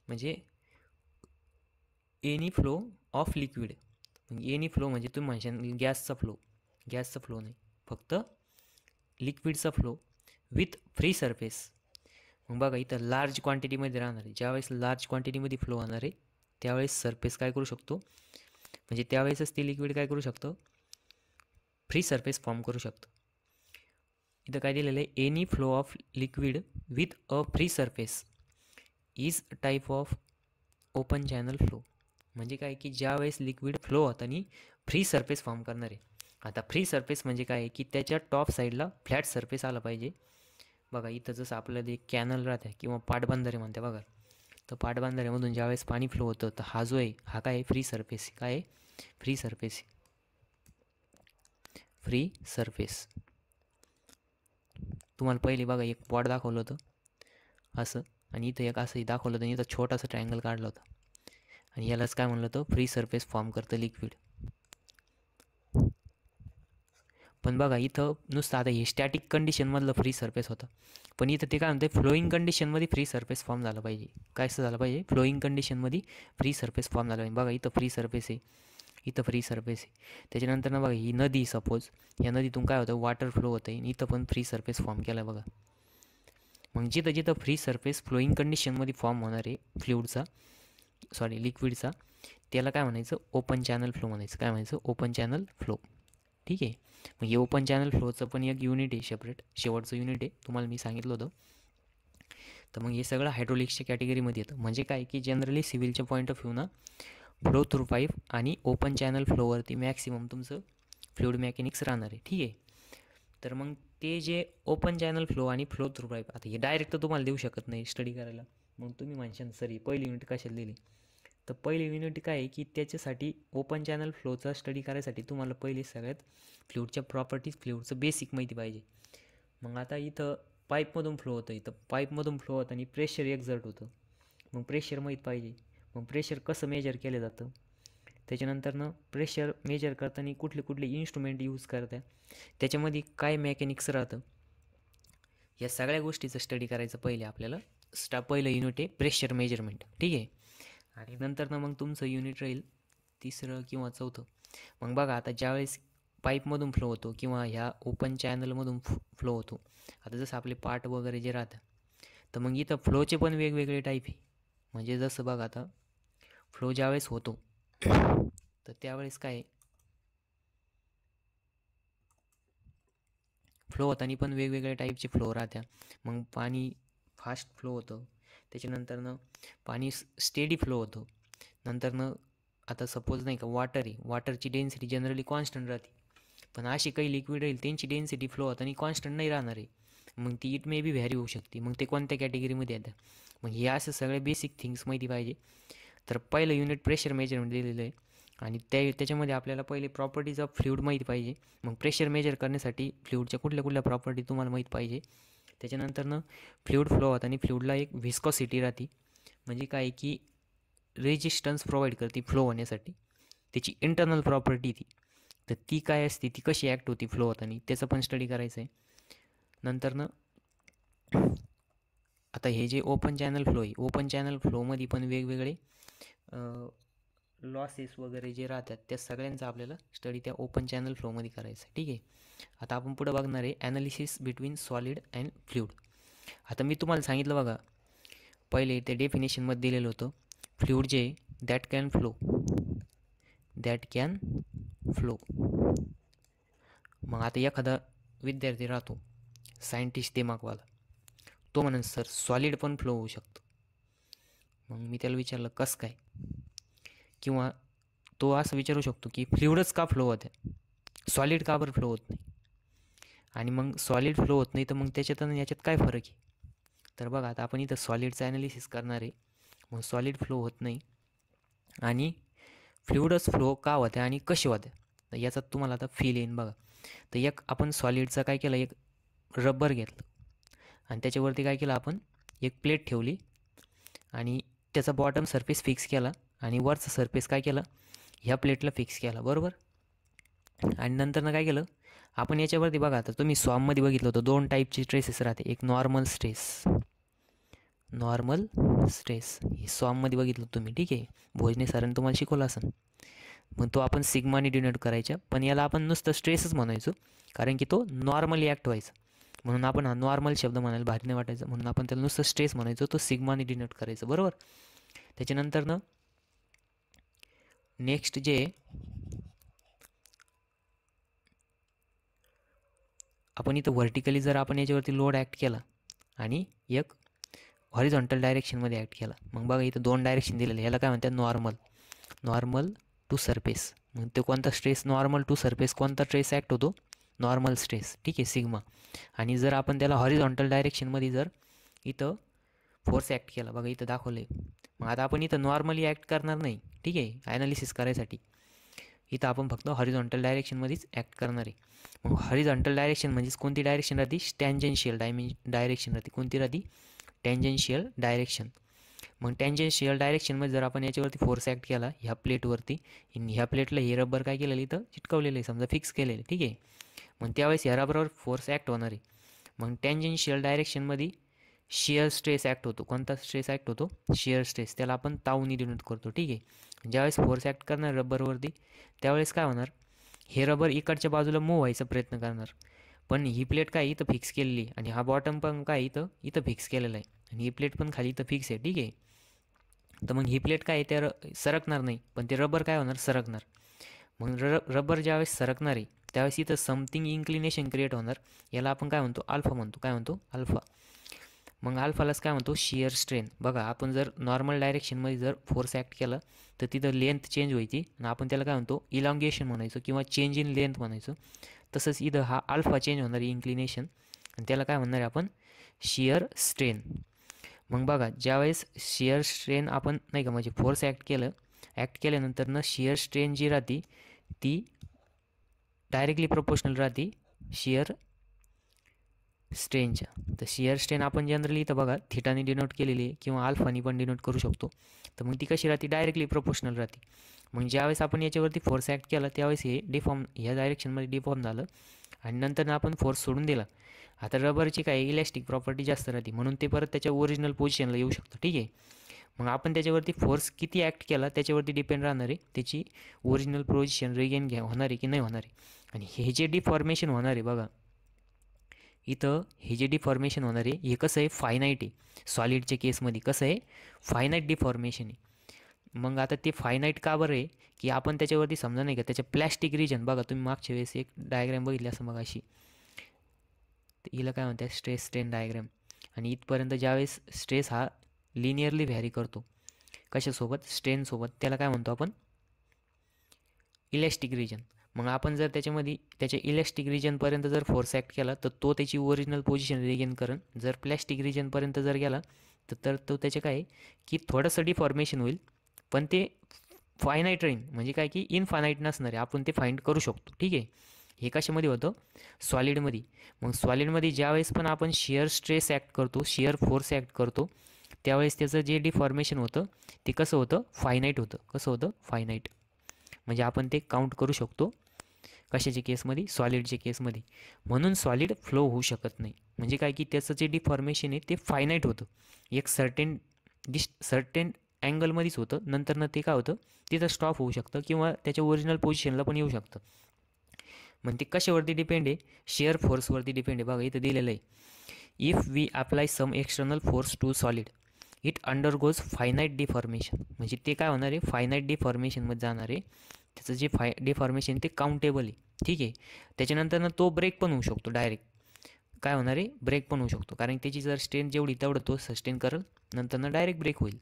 म्हणजे एनी फ्लो ऑफ लिक्विड. म्हणजे एनी फ्लो म्हणजे तुम्ही म्हणशाल गॅसचा फ्लो नाही, फक्त लिक्विडचा फ्लो विथ फ्री सरफेस. मग बघा इथं लार्ज क्वांटिटीमध्ये राहणार आहे. ज्यावेळेस लार्ज क्वांटिटीमध्ये फ्लो होणार आहे त्यावेळेस सरफेस काय करू शकतो? म्हणजे त्यावेळेसच ते लिक्विड काय करू शकतं? फ्री सरफेस फॉर्म करू शकतं. इथं काय दिलेलं आहे? Any flow of liquid with a free surface is type of open channel flow. म्हणजे काय की ज्यावेळेस लिक्विड फ्लो होतं आणि फ्री सरफेस फॉर्म करणार आहे. आता फ्री सरफेस म्हणजे काय की त्याच्या टॉप साईडला फ्लॅट सरफेस आला पाहिजे. बघा इथं जसं आपल्याला एक कॅनल राहते किंवा पाटबंधारे म्हणते बघा, तर पाटबंधाऱ्यामधून ज्यावेळेस पाणी फ्लो होतं तर हा जो आहे हा काय आहे? Free surface. काय आहे? Free surface. तुम्हाला पहिले बघा एक पॉट दाखवलं होतं असं, आणि इथं एक असं दाखवलं होतं, इथं छोटासा ट्रायंगल काढला होता, आणि यालाच काय म्हणलं होतं? फ्री सरफेस फॉर्म करतं लिक्विड. पण बघा इथं नुसतं आता हे स्टॅटिक कंडिशनमधलं फ्री सरफेस होतं, पण इथं ते काय म्हणते? फ्लोईंग कंडिशनमध्ये फ्री सरफेस फॉर्म झालं पाहिजे. काय असं झालं पाहिजे? फ्लोईंग कंडिशनमध्ये फ्री सरफेस फॉर्म झालं पाहिजे. बघा इथं फ्री सरफेस आहे, इथं फ्री सरफेस आहे. त्याच्यानंतर ना बघा ही नदी, सपोज या नदीतून काय होतं? वॉटर फ्लो होतं आहे, इथं पण फ्री सरफेस फॉर्म केला आहे बघा. मग जिथं फ्री सरफेस फ्लोईंग कंडिशनमध्ये फॉर्म होणार आहे लिक्विडचा, त्याला काय म्हणायचं? ओपन चॅनल फ्लो म्हणायचं. काय म्हणायचं? ओपन चॅनल फ्लो, ठीक आहे. मग हे ओपन चॅनल फ्लोचं पण एक युनिट आहे सेपरेट, शेवटचं युनिट आहे, तुम्हाला मी सांगितलं होतं. तर मग हे सगळं हायड्रोलिक्सच्या कॅटेगरीमध्ये येतं. म्हणजे काय की जनरली सिव्हिलच्या पॉईंट ऑफ व्ह्यूनं फ्लो थ्रू पाईप आणि ओपन चॅनल फ्लोवरती मॅक्सिमम तुमचं फ्लुइड मेकॅनिक्स राहणार आहे, ठीक आहे. तर मग ते जे ओपन चॅनल फ्लो आणि फ्लो थ्रू पाईप, आता हे डायरेक्ट तर तुम्हाला देऊ शकत नाही स्टडी करायला. मग तुम्ही म्हणशाल सर ही पहिली युनिट कशाला दिली? तर पहिली युनिट काय आहे की त्याच्यासाठी ओपन चॅनल फ्लोचा स्टडी करायसाठी तुम्हाला पहिले सगळ्यात फ्लुइडच्या प्रॉपर्टीज, फ्लुइडचं बेसिक माहिती पाहिजे. मग आता इथं पाईपमधून फ्लो होतं. इथं पाईपमधून फ्लो होतं आणि प्रेशर एक्झर्ट होतं. मग प्रेशर माहीत पाहिजे. मग प्रेशर कसं मेजर केलं जातं, त्याच्यानंतरनं प्रेशर मेजर करताना कुठले कुठले इन्स्ट्रुमेंट यूज करतात, त्याच्यामध्ये काय मेकॅनिक्स राहतं, या सगळ्या गोष्टीचं स्टडी करायचं पहिले आपल्याला. पहिलं युनिट आहे प्रेशर मेजरमेंट, ठीक आहे. आणि नंतरनं मग तुमचं युनिट राहील तिसरं किंवा चौथं. मग बघा आता ज्यावेळेस पाईपमधून फ्लो होतो किंवा ह्या ओपन चॅनलमधून फ्लो होतो, आता जसं आपले पार्ट वगैरे जे राहतं, तर मग इथं फ्लोचे पण वेगवेगळे टाईप आहे. म्हणजे जसं बघा आता फ्लो ज्यावेळेस होतो तर त्यावेळेस काय फ्लो होताना पण वेगवेगळ्या टाईपचे फ्लो राहत्या. मग पाणी फास्ट फ्लो होतं, त्याच्यानंतरनं पाणी स्टेडी फ्लो होतं. नंतरनं आता सपोज नाही का वॉटर आहे, वॉटरची डेन्सिटी जनरली कॉन्स्टंट राहते. पण अशी काही लिक्विड राहील त्यांची डेन्सिटी फ्लो होताना कॉन्स्टंट नाही राहणार आहे. मग ती इट मे बी व्हॅरी होऊ शकते. मग ते कोणत्या कॅटेगरीमध्ये येतं. मग हे असं सगळे बेसिक थिंग्स माहिती पाहिजे. तर पहिलं युनिट प्रेशर मेजरमेंट दिलेलं आहे आणि त्याच्यामध्ये आपल्याला पहिले प्रॉपर्टीज ऑफ फ्लुइड माहिती पाहिजे. मग प्रेशर मेजर करण्यासाठी फ्लुइडच्या कुठल्या कुठल्या प्रॉपर्टी तुम्हाला माहीत पाहिजे. त्याच्यानंतरनं फ्लुइड फ्लो होत आणि फ्लुइडला एक व्हिस्कॉसिटी राहते, म्हणजे काय की रेजिस्टन्स प्रोव्हाइड करते फ्लो होण्यासाठी. त्याची इंटरनल प्रॉपर्टी ती, तर ती काय असते, ती कशी ॲक्ट होती फ्लो होताना, त्याचं पण स्टडी करायचं आहे. नंतरनं आता हे जे ओपन चॅनल फ्लो आहे, ओपन चॅनल फ्लोमध्ये पण वेगवेगळे लॉसेस वगैरे जे राहतात त्या सगळ्यांचा आपल्याला स्टडी त्या ओपन चॅनल फ्लोमध्ये करायचं आहे, ठीक आहे. आता आपण पुढं बघणार आहे analysis between solid and fluid. आता मी तुम्हाला सांगितलं बघा, पहिले ते डेफिनेशनमध्ये दिलेलं होतं फ्लुइड जे दॅट कॅन फ्लो. मग आता एखादा विद्यार्थी राहतो सायंटिस्ट दिमागवाला, तो म्हणून सर सॉलिड पण फ्लो होऊ शकतो. मग मी त्याला विचारलं कसं काय, किंवा तो असं विचारू शकतो की फ्लुइडच का फ्लो होत आहे, सॉलिड का बरं फ्लो होत नाही. आणि मग सॉलिड फ्लो होत नाही तर मग त्याच्यात आणि याच्यात काय फरक आहे. तर बघा आता आपण इथं सॉलिडचं ॲनालिसिस करणार आहे. मग सॉलिड फ्लो होत नाही आणि फ्लुइडच फ्लो का होते आणि कसे होते, तर याचा तुम्हाला आता फील येईन बघा. तर एक आपण सॉलिडचं काय केलं, एक रबर घेतलं आणि त्याच्यावरती काय केलं आपण, एक प्लेट ठेवली आणि त्याचा बॉटम सरफेस फिक्स केला आणि वरचा सरफेस काय केलं, ह्या प्लेटला फिक्स केला, बरोबर. आणि नंतरनं काय केलं आपण याच्यावरती, बघा आता तुम्ही सॉममध्ये बघितलं होतं 2 टाईपचे स्ट्रेसेस राहते, एक नॉर्मल स्ट्रेस हे सॉममध्ये बघितलं तुम्ही, ठीक आहे. भोजने सरांनी तुम्हाला शिकवलं असेल. मग तो आपण सिग्माने डिनोट करायचा, पण याला आपण नुसतं स्ट्रेसच म्हणायचो कारण की तो नॉर्मली ॲक्ट व्हायचा. म्हणून आपण हा नॉर्मल शब्द म्हणायला भारी नाही वाटायचं, म्हणून आपण त्याला नुसतं स्ट्रेस म्हणायचो, तो सिग्माने डिनोट करायचं, बरोबर. त्याच्यानंतरनं नेक्स्ट जे आपण इथं व्हर्टिकली जर आपण याच्यावरती लोड ॲक्ट केला आणि एक हॉरिझॉन्टल डायरेक्शनमध्ये ॲक्ट केला, मग बघा इथं 2 डायरेक्शन दिलेले, याला काय म्हणतात नॉर्मल टू सरफेस. मग ते कोणता स्ट्रेस, नॉर्मल टू सरफेस कोणता स्ट्रेस ॲक्ट होतो, नॉर्मल स्ट्रेस, ठीक आहे, सिग्मा. आणि जर आपण त्याला हॉरिझॉन्टल डायरेक्शनमध्ये जर इथं फोर्स ॲक्ट केला, बघा इथं दाखवलं आहे. मग आता आपण इथं नॉर्मली ॲक्ट करणार नाही, ठीक आहे, ॲनालिसिस करायसाठी. इथं आपण फक्त हॉरिझॉन्टल डायरेक्शनमध्येच ॲक्ट करणार आहे. मग हॉरिझॉन्टल डायरेक्शन म्हणजेच कोणती डायरेक्शन राहते, टँजेन्शियल डायरेक्शन राहते. कोणती राहते, टँजेन्शियल डायरेक्शन. मग टँजेन्शियल डायरेक्शनमध्ये जर आपण याच्यावरती फोर्स ॲक्ट केला ह्या प्लेटवरती, ह्या प्लेटला हे रबर काय केलेलं इथं चिटकवलेलं आहे, समजा फिक्स केलेलं आहे, ठीक आहे. मग त्यावेळेस ह्या रबरवर फोर्स ॲक्ट होणार आहे. मग टँजेन्शियल डायरेक्शनमध्ये शियर स्ट्रेस ॲक्ट होतो. कोणता स्ट्रेस ॲक्ट होतो, शियर स्ट्रेस. त्याला आपण ताऊनी डिनोट करतो, ठीक आहे. ज्यावेळेस फोर्स ॲक्ट करणार रबरवरती, त्यावेळेस काय होणार, हे रबर इकडच्या बाजूला मूव्ह व्हायचा प्रयत्न करणार, पण ही प्लेट काय इथं फिक्स केलेली आणि हा बॉटम पण काय इथं फिक्स केलेला आहे आणि ही प्लेट पण खाली इथं फिक्स आहे, ठीक आहे. तर मग ही प्लेट काय त्या सरकणार नाही, पण ते रबर काय होणार, सरकणार. मग रबर ज्यावेळेस सरकणार आहे त्यावेळेस इथं समथिंग इन्क्लिनेशन क्रिएट होणार, याला आपण काय म्हणतो, अल्फा म्हणतो. काय म्हणतो, अल्फा. मग अल्फालाच काय म्हणतो, शियर स्ट्रेन. बघा आपण जर नॉर्मल डायरेक्शनमध्ये जर फोर्स ॲक्ट केला तर तिथं लेंथ चेंज व्हायची आणि आपण त्याला काय म्हणतो, इलॉंगेशन म्हणायचो किंवा चेंज इन लेंथ म्हणायचो. तसंच इथं हा अल्फा चेंज होणार इन्क्लिनेशन आणि त्याला काय म्हणणार आहे आपण, शियर स्ट्रेन. मग बघा ज्यावेळेस शियर स्ट्रेन आपण नाही का म्हणजे फोर्स ॲक्ट केल्यानंतर शियर स्ट्रेन जी राहते ती डायरेक्टली प्रोपोर्शनल राहते शियर स्ट्रेनच्या. तर शिअर स्ट्रेन आपण जनरली इथं बघा थिटाने डिनोट केलेली आहे किंवा अल्फानी पण डिनोट करू शकतो. तर मग ती कशी राहते, डायरेक्टली प्रोपोर्शनल राहते. मग ज्यावेळेस आपण याच्यावरती फोर्स ॲक्ट केला त्यावेळेस हे डिफॉर्म ह्या डायरेक्शनमध्ये डिफॉर्म झालं आणि नंतर आपण फोर्स सोडून दिला. आता रबरची काय इलॅस्टिक प्रॉपर्टी जास्त राहते म्हणून ते परत त्याच्या ओरिजिनल पोझिशनला येऊ शकतं. ठीक आहे. मग आपण त्याच्यावरती फोर्स किती ॲक्ट केला त्याच्यावरती डिपेंड राहणार आहे त्याची ओरिजिनल पोझिशन रिगेन होणार आहे की नाही होणार आहे. आणि हे जे डिफॉर्मेशन होणार आहे बघा इथं, हे जे डिफॉर्मेशन होणार आहे हे कसं आहे, फायनाईट आहे. सॉलिडच्या केसमध्ये कसं आहे, फायनाईट डिफॉर्मेशन आहे. मग आता ते फायनाईट का बरं आहे, की आपण त्याच्यावरती समजा नाही का त्याच्या प्लॅस्टिक रिजन बघा, तुम्ही मागच्या वेळेस एक डायग्रॅम बघितली असं मग अशी, हिला काय म्हणतात स्ट्रेस स्ट्रेन डायग्रॅम. आणि इथपर्यंत ज्यावेळेस स्ट्रेस हा लिनियरली व्हॅरी करतो कशासोबत, स्ट्रेनसोबत, त्याला काय म्हणतो आपण, इलॅस्टिक रिजन. मग आपण जर त्याच्यामध्ये त्याच्या इलॅस्टिक रिजनपर्यंत जर फोर्स ॲक्ट केला तर तो त्याची ओरिजिनल पोझिशन रिगेन करेन. जर प्लॅस्टिक रिजनपर्यंत जर गेला तर तो त्याचे काय आहे की थोडंसं डिफॉर्मेशन होईल पण ते फायनाईट राहीन, म्हणजे काय की इनफायनाईट नसणार आहे, आपण ते फाइंड करू शकतो. ठीक आहे. हे कशामध्ये होतं, सॉलिडमध्ये. मग सॉलिडमध्ये ज्यावेळेस पण आपण शिअर स्ट्रेस ॲक्ट करतो, शिअर फोर्स ॲक्ट करतो, त्यावेळेस त्याचं जे डिफॉर्मेशन होतं ते कसं होतं, फायनाईट होतं. कसं होतं, फायनाईट. म्हणजे आपण ते काउंट करू शकतो कशाच्या केसमध्ये, सॉलिडच्या केसमध्ये. म्हणून सॉलिड फ्लो होऊ शकत नाही. म्हणजे काय की त्याचं जे डिफॉर्मेशन आहे ते फायनाईट होतं, एक सर्टेन अँगलमध्येच होतं. नंतर ते काय होतं, तिथं स्टॉप होऊ शकतं किंवा त्याच्या ओरिजिनल पोझिशनला पण येऊ शकतं. मग ते कशावरती डिपेंड आहे, शेअर फोर्सवरती डिपेंड आहे. बघा इथं दिलेलं आहे, if we apply some external force to solid it undergoes finite deformation. म्हणजे ते काय होणार आहे, फायनाईट डिफॉर्मेशनमध्ये जाणार आहे. त्याचं जे डिफॉर्मेशन ते काउंटेबल आहे. ठीक आहे. त्याच्यानंतर तो ब्रेक पण होऊ शकतो, डायरेक्ट काय होणार आहे, ब्रेक पण होऊ शकतो. कारण त्याची जर स्ट्रेन जेवढी तेवढं तो सस्टेन करेल, नंतर डायरेक्ट ब्रेक होईल.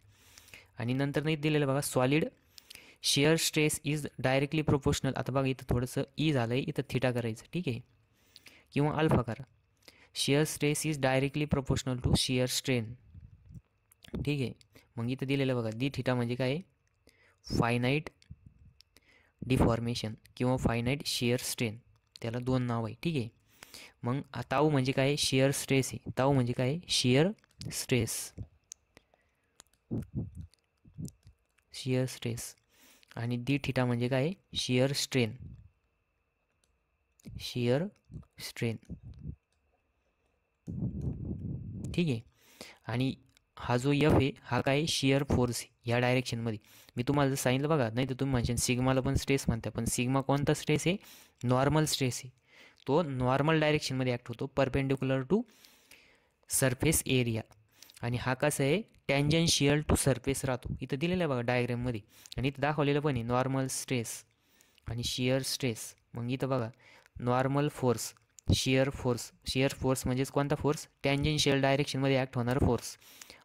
आणि नंतर नाही दिलेलं बघा, solid shear stress is directly proportional. आता बघा इथं थोडंसं ई झालं आहे, इथं थिटा करायचं. ठीक आहे, किंवा अल्फा करा. Shear stress is directly proportional to shear strain. ठीक आहे. मग इथं दिलेलं बघा दी थिटा म्हणजे काय, फायनाईट डिफॉर्मेशन किंवा फायनाईट शिअर स्ट्रेन, त्याला दोन नाव आहे. ठीक आहे. मग ताऊ म्हणजे काय, शिअर स्ट्रेस आहे. ताऊ म्हणजे काय, शिअर स्ट्रेस. Shear stress. आणि दी थिटा म्हणजे काय, शिअर स्ट्रेन. Shear strain. ठीक आहे. आणि हा जो एफ आहे हा काय, शिअर फोर्स आहे या डायरेक्शनमध्ये. मी तुम्हाला जर सांगितलं बघा, नाही तर तुम्ही म्हणशाल सिग्माला पण स्ट्रेस म्हणता, पण सिग्मा कोणता स्ट्रेस आहे, नॉर्मल स्ट्रेस आहे. तो नॉर्मल डायरेक्शनमध्ये ॲक्ट होतो, परपेंडिक्युलर टू सरफेस एरिया. आणि हा कसा आहे, टॅन्जन्शियल टू सरफेस राहतो. इथं दिलेलं आहे बघा डायग्राममध्ये. आणि इथं दाखवलेलं पण आहे नॉर्मल स्ट्रेस आणि शिअर स्ट्रेस. मग इथं बघा normal force, shear force. Shear force म्हणजेच कोणता फोर्स, टॅन्जन्शियल डायरेक्शनमध्ये ॲक्ट होणारा फोर्स.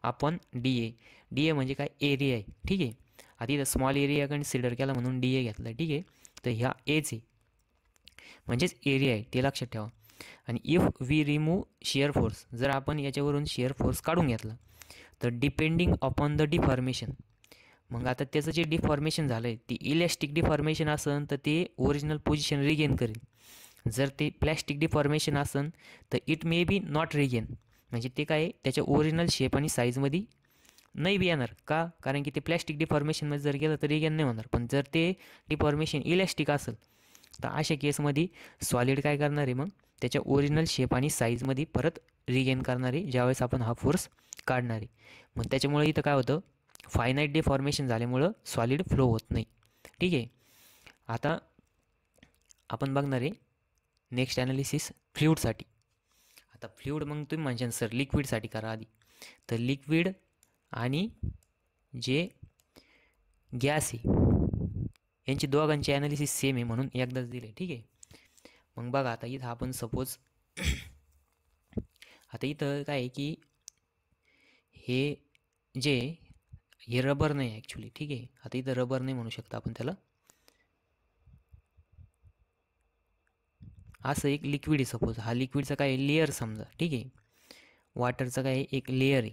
आपण डी ए. डी ए म्हणजे काय, एरिया आहे. ठीक आहे. आता इथं स्मॉल एरिया कन्सिडर केला म्हणून डी ए घेतला. ठीक आहे. तर ह्या एच आहे म्हणजेच एरिया आहे, ते लक्षात ठेवा. आणि if we remove shear force, जर आपण याच्यावरून शिअर फोर्स काढून घेतला तर डिपेंडिंग अपॉन द डिफॉर्मेशन. मग आता त्याचं जे डिफॉर्मेशन झालं आहे ते इलॅस्टिक डिफॉर्मेशन असेल तर ते ओरिजिनल पोझिशन रिगेन करेल. जर ते प्लॅस्टिक डिफॉर्मेशन असेल तर it may be not regain. म्हणजे ते काय, त्याच्या ओरिजिनल शेप आणि साईजमध्ये नाही बी येणार. का, कारण की ते प्लॅस्टिक डिफॉर्मेशनमध्ये जर गेलं तर रिगेन नाही होणार. पण जर ते डिफॉर्मेशन इलॅस्टिक असेल तर अशा केसमध्ये सॉलिड काय करणार आहे, मग त्याच्या ओरिजिनल शेप आणि साईजमध्ये परत रिगेन करणार आहे ज्यावेळेस आपण हा फोर्स काढणार आहे. मग त्याच्यामुळे इथं काय होतं, फायनाईट डिफॉर्मेशन झाल्यामुळं सॉलिड फ्लो होत नाही. ठीक आहे. आता आपण बघणार आहे नेक्स्ट ॲनालिसिस फ्लुईडसाठी. आता फ्लुईड मग तुम्ही म्हणशाल सर लिक्विडसाठी करा आधी. तर लिक्विड आणि जे गॅस आहे यांची दोघांची ॲनालिसिस सेम आहे म्हणून एकदाच दिले. ठीक आहे. मग बघा आता इथं आपण सपोज आता इथं काय आहे की हे रबर नाही ॲक्च्युली. ठीक आहे. आता इथं रबर नाही म्हणू शकता आपण त्याला, असं एक लिक्विड आहे सपोज. हा लिक्विडचा काय लेअर समजा. ठीक आहे. वॉटरचा काय एक लेअर आहे,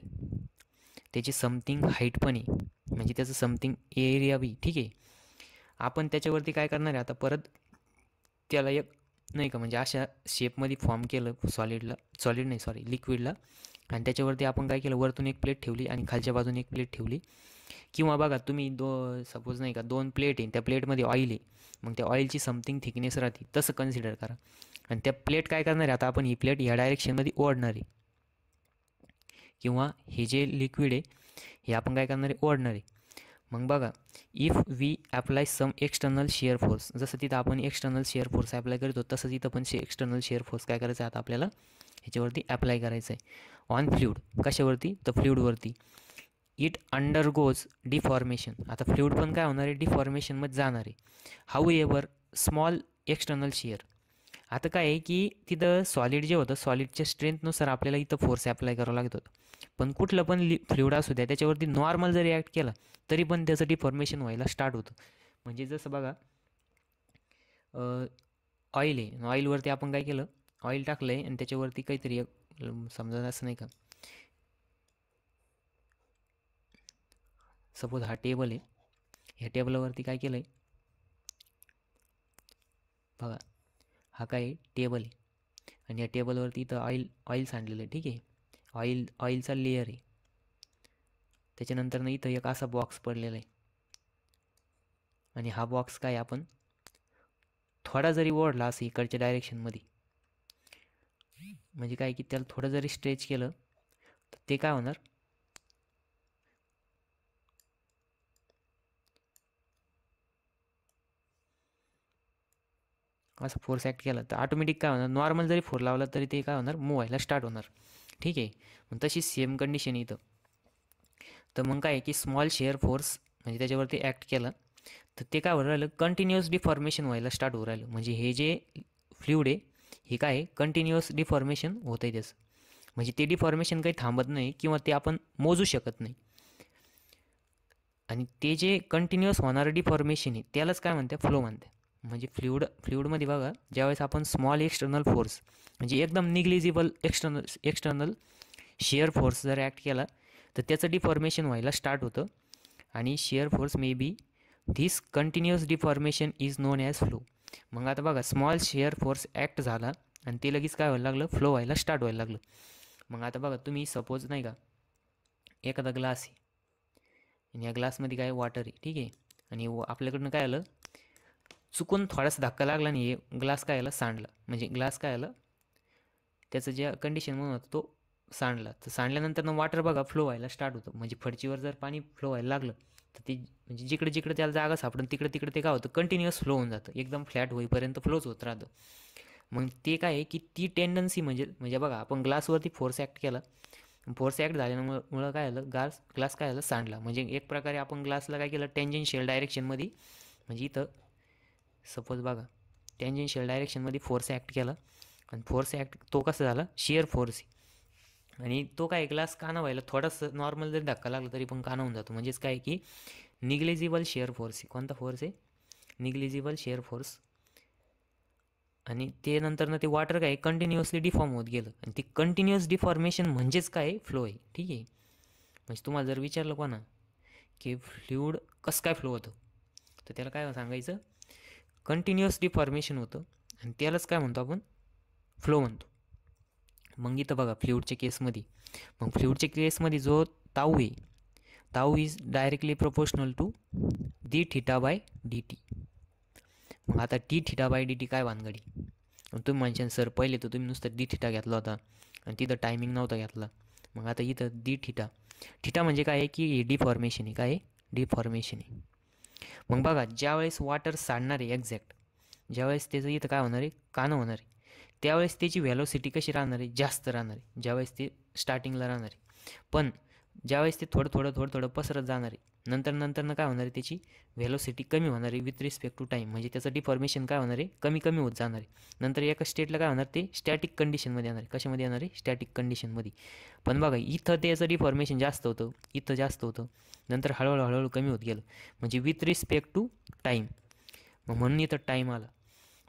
त्याची समथिंग हाईट पण आहे, म्हणजे त्याचं समथिंग एरिया बी. ठीक आहे. आपण त्याच्यावरती काय करणार आहे आता, परत त्याला एक नाही का म्हणजे अशा शेपमध्ये फॉर्म केलं सॉलिड नाही सॉरी लिक्विडला, आणि त्याच्यावरती आपण काय केलं, वरतून एक प्लेट ठेवली आणि खालच्या बाजूने एक प्लेट ठेवली. किंवा बघा तुम्ही सपोज नाही का 2 प्लेट आहे, त्या प्लेटमध्ये ऑइल आहे, मग त्या ऑइलची समथिंग थिकनेस राहते, तसं कन्सिडर करा. आणि त्या प्लेट काय करणार आहे, आता आपण ही प्लेट या डायरेक्शनमध्ये ओढणार आहे, किंवा हे जे लिक्विड आहे हे आपण काय करणार आहे, ओढणार आहे. मग बघा, if we apply some external shear force, जसं तिथं आपण एक्सटर्नल शिअर फोर्स अप्लाय करतो तसंच इथं पण एक्सटर्नल शिअर फोर्स काय करायचं आहे, आता आपल्याला ह्याच्यावरती अप्लाय करायचं आहे ऑन फ्लुइड. कशावरती, तर फ्लुइडवरती. इट अंडरगोज डिफॉर्मेशन, आता फ्लुइड पण काय होणार आहे, डिफॉर्मेशनमध्ये जाणार आहे. However small external shear, आता काय आहे की तिथं सॉलिड जे होतं, सॉलिडच्या स्ट्रेंथनुसार आपल्याला इथं फोर्स अप्लाय करावं लागत होतं. पण कुठलं पण फ्लुइड असू द्या, त्याच्यावरती नॉर्मल जरी ॲक्ट केला तरी पण त्याचं डिफॉर्मेशन व्हायला स्टार्ट होतं. म्हणजे जसं बघा, ऑइल आहे, ऑइलवरती आपण काय केलं, ऑइल टाकलं आहे आणि त्याच्यावरती काहीतरी समजा असं नाही का, सपोज हा टेबल आहे, ह्या टेबलावरती काय केलं आहे बघा, हा काय टेबल आहे आणि या टेबलवरती इथं ऑइल सांडलेलं आहे, ठीक आहे. ऑइलचा लेयर आहे. त्याच्यानंतर ना इथं एक असा बॉक्स पडलेला आहे आणि हा बॉक्स काय आपण थोडा जरी ओढला असं इकडच्या डायरेक्शनमध्ये, म्हणजे काय की त्याला थोडं जरी स्ट्रेच केलं तर ते काय होणार, असं फोर्स ॲक्ट केला तर ऑटोमॅटिक काय होणार, नॉर्मल जरी फोर्स लावला तरी ते काय होणार, मूव व्हायला स्टार्ट होणार, ठीक आहे. मग तशी सेम कंडिशन इथं. तर मग काय आहे की स्मॉल शेअर फोर्स म्हणजे त्याच्यावरती ॲक्ट केलं तर ते काय होऊ राहिलं, कंटिन्युअस डिफॉर्मेशन व्हायला स्टार्ट होऊ राहिलं. म्हणजे हे जे फ्लुइड आहे हे काय आहे, कंटिन्युअस डिफॉर्मेशन होतं आहे त्याचं. म्हणजे ते डिफॉर्मेशन काही थांबत नाही किंवा ते आपण मोजू शकत नाही. आणि ते जे कंटिन्युअस होणारं डिफॉर्मेशन आहे त्यालाच काय म्हणते, फ्लो म्हणते. म्हणजे फ्लुइडमध्ये बघा, ज्यावेळेस आपण स्मॉल एक्सटर्नल फोर्स म्हणजे एकदम निग्लिजिबल एक्सटर्नल शिअर फोर्स जर ॲक्ट केला तर त्याचं डिफॉर्मेशन व्हायला स्टार्ट होतं. आणि shear force may be this continuous deformation is non as flow. मग आता बघा, स्मॉल शिअर फोर्स ॲक्ट झाला आणि ते लगेच काय व्हायला लागलं, फ्लो व्हायला स्टार्ट व्हायला लागलं. मग आता बघा, तुम्ही सपोज नाही का एखादा ग्लास आहे आणि या ग्लासमध्ये काय वॉटर आहे, ठीक आहे. आणि आपल्याकडनं काय आलं, चुकून थोडासा धक्का लागला आणि हे ग्लास काय आला, सांडला. म्हणजे ग्लास काय आलं, त्याचं ज्या कंडिशन म्हणून होतं तो सांडला. तर सांडल्यानंतर वॉटर बघा फ्लो व्हायला स्टार्ट होतं. म्हणजे फडचीवर जर पाणी फ्लो व्हायला लागलं तर ते म्हणजे जिकडे जिकडे त्याला जागा सापडून तिकडे तिकडे ते काय होतं, कंटिन्युअस फ्लो होऊन जातं, एकदम फ्लॅट होईपर्यंत फ्लोच होत राहतं. मग ते काय आहे की ती टेंडन्सी म्हणजे म्हणजे बघा, आपण ग्लासवरती फोर्स ॲक्ट केला, फोर्स ॲक्ट झाल्यामुळं काय झालं, ग्लास काय झालं, सांडला. म्हणजे एक प्रकारे आपण ग्लासला काय केलं, टेंजेन्शियल डायरेक्शनमध्ये, म्हणजे इथं सपोज बघा टेंजेन्शियल डायरेक्शनमध्ये फोर्स ॲक्ट केला आणि फोर्स ॲक्ट तो कसा झाला, शिअर फोर्स आहे. आणि तो काय ग्लास काना व्हायला थोडंसं नॉर्मल जरी धक्का लागला तरी पण काना होऊन जातो. म्हणजेच काय की निग्लिजिबल शेअर फोर्स आहे. कोणता फोर्स आहे, निग्लिजिबल शेअर फोर्स. आणि ते नंतर ते वॉटर काय कंटिन्युअसली डिफॉर्म होत गेलं आणि ते कंटिन्युअस डिफॉर्मेशन म्हणजेच काय, फ्लो आहे, ठीक आहे. म्हणजे तुम्हाला जर विचारलं कोणा की फ्लुइड कसं काय फ्लो होतं, तर त्याला काय सांगायचं, कंटिन्युअस डिफॉर्मेशन होतं आणि त्यालाच काय म्हणतो आपण, फ्लो म्हणतो. मग इथं बघा फ्लुइडच्या केसमध्ये, मग फ्लुइडच्या केसमध्ये जो ताऊ आहे, tau is directly proportional to D theta by D T. मग आता D theta by D T काय भानगडी, तुम्ही म्हणशाल सर पहिले तर तुम्ही नुसतं डी थिटा घेतला होता आणि तिथं टायमिंग नव्हता घेतला. मग आता इथं डी थिटा, थिटा म्हणजे काय आहे की डिफॉर्मेशन आहे, काय आहे, डिफॉर्मेशन आहे. मग बघा, ज्यावेळेस वॉटर सांडणार आहे एक्झॅक्ट, ज्यावेळेस त्याचं इथं काय होणार आहे, कानं होणार आहे, त्यावेळेस त्याची व्हॅलोसिटी कशी राहणार आहे, जास्त राहणार आहे ज्यावेळेस ते स्टार्टिंगला राहणार आहे. पण ज्यावेळेस ते थोडं पसरत जाणार आहे, नंतर काय होणार आहे, त्याची व्हॅलोसिटी कमी होणार आहे विथ रिस्पेक्ट टू टाईम. म्हणजे त्याचं डिफॉर्मेशन काय होणार आहे, कमी कमी होत जाणार आहे. नंतर एका स्टेटला काय होणार, ते स्टॅटिक कंडिशनमध्ये येणार आहे. कशामध्ये येणार आहे, स्टॅटिक कंडिशनमध्ये. पण बघा इथं त्याचं डिफॉर्मेशन जास्त होतं, इथं जास्त होतं, नंतर हळूहळू कमी होत गेलं, म्हणजे विथ रिस्पेक्ट टू टाईम. मग म्हणून इथं टाईम आला.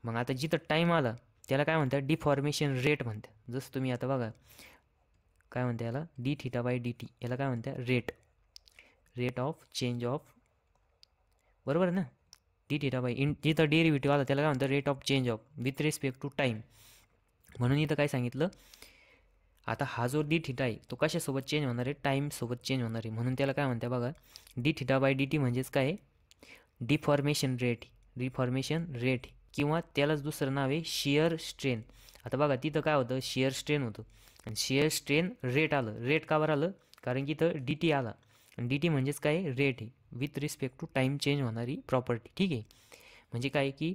मग आता जिथं टाईम आला त्याला काय म्हणतात, डिफॉर्मेशन रेट म्हणतात. जसं तुम्ही आता बघा काय म्हणते याला, D theta by D T, याला काय म्हणतात, रेट ऑफ चेंज ऑफ, बरोबर ना. डी थिटा बाय जिथं डेरिव्हेटिव्ह आला त्याला काय म्हणतं rate of change of with respect to time. म्हणून इथं काय सांगितलं, आता हा जो डी थिटा आहे तो कशासोबत चेंज होणार आहे, टाईमसोबत चेंज होणार आहे. म्हणून त्याला काय म्हणते बघा, D theta by D T म्हणजेच काय आहे, डिफॉर्मेशन रेट किंवा त्यालाच दुसरं नाव आहे शियर स्ट्रेन. आता बघा तिथं काय होतं, शियर स्ट्रेन होतं आणि शियर स्ट्रेन रेट आलं. रेट का बरं आलं, कारण की इथं डी टी आला आणि डी टी म्हणजेच काय, रेट आहे with respect to time change होणारी प्रॉपर्टी. ठीक आहे, म्हणजे काय की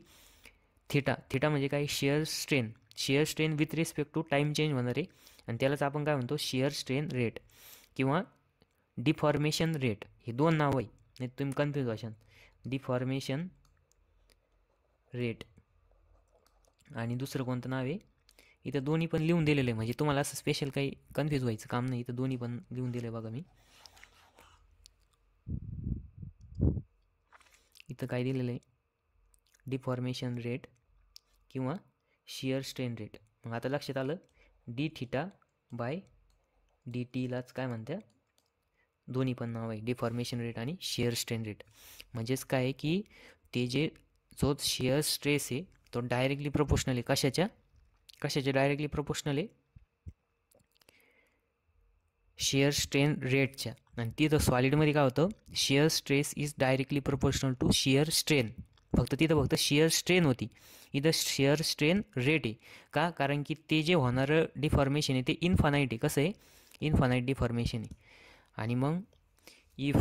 थिटा म्हणजे काय, shear strain with respect to time change होणार आहे आणि त्यालाच आपण काय म्हणतो, शियर स्ट्रेन रेट किंवा डिफॉर्मेशन रेट. हे दोन नाव आहे, नाही तुम्ही कन्फ्यूज व्हाल. डिफॉर्मेशन रेट आणि दुसरं कोणतं नाव आहे, इथं दोन्ही पण लिहून दिलेलं आहे, म्हणजे तुम्हाला असं स्पेशल काही कन्फ्यूज व्हायचं काम नाही. इथं दोन्ही पण लिहून दिलं आहे बघा मी. इथं काय दिलेलं आहे, डिफॉर्मेशन रेट किंवा शियर स्ट्रेन रेट. मग आता लक्षात आलं, डी थिटा बाय डी टीलाच काय म्हणत्या, दोन्ही पण नाव आहे, डिफॉर्मेशन रेट आणि शियर स्ट्रेन रेट. म्हणजेच काय आहे की ते जो शियर स्ट्रेस आहे तो डायरेक्टली प्रोपोर्शनल आहे. कशाच्या डायरेक्टली प्रोपोर्शनल आहे, शियर स्ट्रेन रेटच्या. आणि तिथं सॉलिडमध्ये काय होतं, shear stress is directly proportional to shear strain. फक्त शियर स्ट्रेन होती, इथं शियर स्ट्रेन रेट आहे. का, कारण की ते जे होणारं डिफॉर्मेशन आहे ते इन्फानाईट आहे. कसं आहे, इन्फानाईट डिफॉर्मेशन आहे. आणि मग if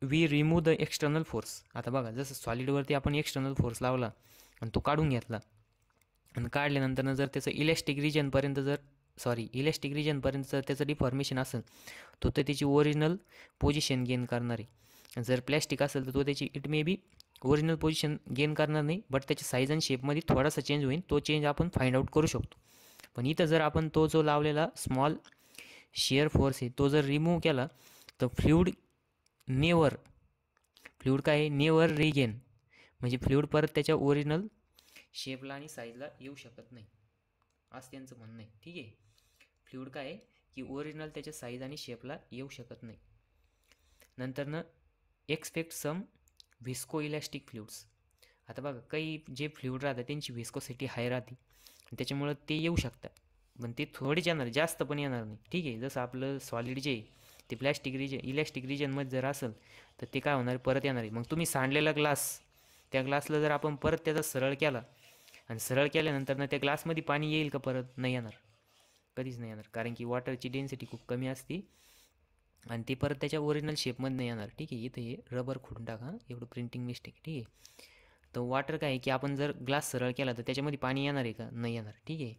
we remove the external force, आता बघा जसं सॉलिडवरती आपण एक्सटर्नल फोर्स लावला आणि तो काढून घेतला आणि काढल्यानंतर जर त्याचं इलॅस्टिक रिजनपर्यंत जर त्याचं डिफॉर्मेशन असेल तर त्याची ओरिजिनल पोझिशन गेन करणार आहे. जर प्लॅस्टिक असेल तर तो त्याची it may be original position gain करणार नाही, बट त्याच्या साईज आणि शेपमध्ये थोडासा चेंज होईल. तो चेंज आपण फाइंड आउट करू शकतो. पण इथं जर आपण तो जो लावलेला स्मॉल शियर फोर्स आहे तो जर रिमूव्ह केला तर फ्लुईड नेवर रिगेन, म्हणजे फ्लुईड परत त्याच्या ओरिजिनल शेपला आणि साईजला येऊ शकत नाही, असं त्यांचं म्हणणं आहे. ठीक आहे, फ्लुईड काय आहे की ओरिजिनल त्याच्या साईज आणि शेपला येऊ शकत नाही. नंतर एक्सपेक्ट सम व्हिस्को इलॅस्टिक फ्लुइड्स. आता बघा काही जे फ्लुईड राहतात त्यांची व्हिस्कोसिटी हाय राहते त्याच्यामुळं ते येऊ शकतात, पण ते थोडेच येणार, जास्त पण येणार नाही. ठीक आहे, जसं आपलं सॉलिड जे आहे ते इलॅस्टिक रिजनमध्ये जर असेल तर ते काय होणार, परत येणार आहे. मग तुम्ही सांडलेला ग्लास, त्या ग्लासला जर आपण परत त्याचा सरळ केला आणि सरळ केल्यानंतर त्या ग्लासमध्ये पाणी येईल का, परत नाही येणार, कधीच नाही येणार, कारण की वॉटरची डेन्सिटी खूप कमी असते आणि ते परत त्याच्या ओरिजिनल शेपमध्ये नाही येणार. ठीक आहे, इथं हे रबर खोडून टाका, एवढं प्रिंटिंग मिस्टेक. ठीक आहे, तर वॉटर काय आहे की आपण जर ग्लास सरळ केला तर त्याच्यामध्ये पाणी येणार आहे का, नाही येणार. ठीक आहे,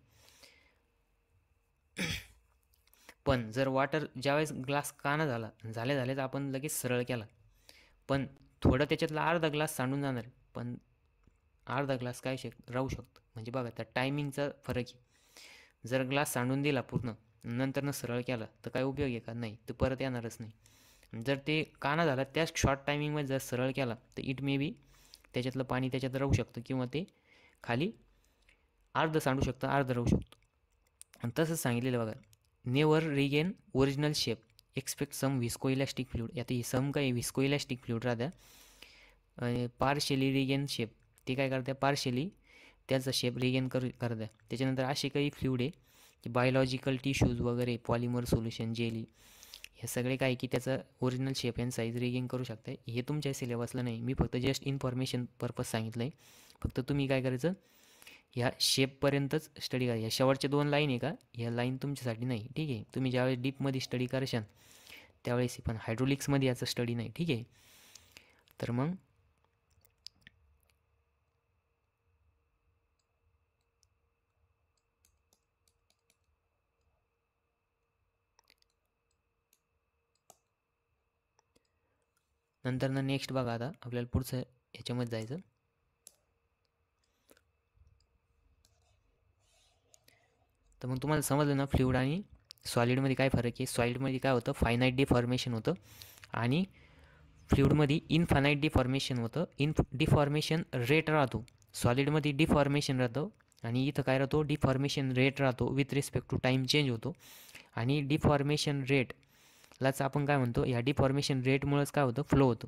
पण जर वॉटर ज्यावेळेस ग्लास काना झाल्याच आपण लगेच सरळ केला, पण थोडं त्याच्यातला अर्धा ग्लास सांडून जाणार, पण अर्धा ग्लास काय राहू शकतो. म्हणजे बघा त्या टायमिंगचा फरक आहे. जर ग्लास सांडून दिला पूर्ण नंतर सरळ केला तर काय उपयोग आहे का, नाही, तो परत येणारच नाही. जर ते काना झाला त्याच शॉर्ट टायमिंगमध्ये जर सरळ केला तर इट मे बी त्याच्यातलं पाणी त्याच्यात राहू शकतं किंवा ते खाली अर्ध सांडू शकतं, अर्ध राहू शकतो. आणि तसंच सांगितलेलं बघा, never regain original shape, expect some viscoelastic fluid. आता ही सम काय व्हिस्को इलॅस्टिक फ्लुइड राहत्या, पार्शियली रिगेन शेप, ते काय करत्या, पार्शियली त्याचा शेप रिगेन करत्या. त्याच्यानंतर असे काही फ्लुइड आहे की बायोलॉजिकल टिश्यूज वगैरे, पॉलिमर सोल्युशन, जेली, हे सगळे काय की त्याचा original shape and size regain करू शकता. हे तुमच्या सिलेबसला नाही, मी फक्त जस्ट इन्फॉर्मेशन पर्पज सांगितलं आहे. फक्त तुम्ही काय करायचं, ह्या शेपपर्यंतच स्टडी करा. ह्या शेवटच्या 2 लाईन आहे का, ह्या लाईन तुमच्यासाठी नाही. ठीक आहे, तुम्ही ज्यावेळेस डीपमध्ये स्टडी करशाल त्यावेळेस, पण हायड्रोलिक्समध्ये याचा स्टडी नाही. ठीक आहे, तर मग नंतर नेक्स्ट बघा, आता आपल्याला पुढचं ह्याच्यामध्ये जायचं. तर मग तुम्हाला समजलं ना फ्लुइड आणि सॉलिडमध्ये काय फरक आहे. सॉलिडमध्ये काय होतं, फायनाईट डिफॉर्मेशन होतं आणि फ्लुइडमध्ये इनफायनाईट डिफॉर्मेशन होतं. डिफॉर्मेशन रेट राहतो, सॉलिडमध्ये डिफॉर्मेशन राहतं आणि इथं काय राहतो, डिफॉर्मेशन रेट राहतो with respect to time change होतो. आणि डिफॉर्मेशन रेटलाच आपण काय म्हणतो, ह्या डिफॉर्मेशन रेटमुळेच काय होतं, फ्लो होतं.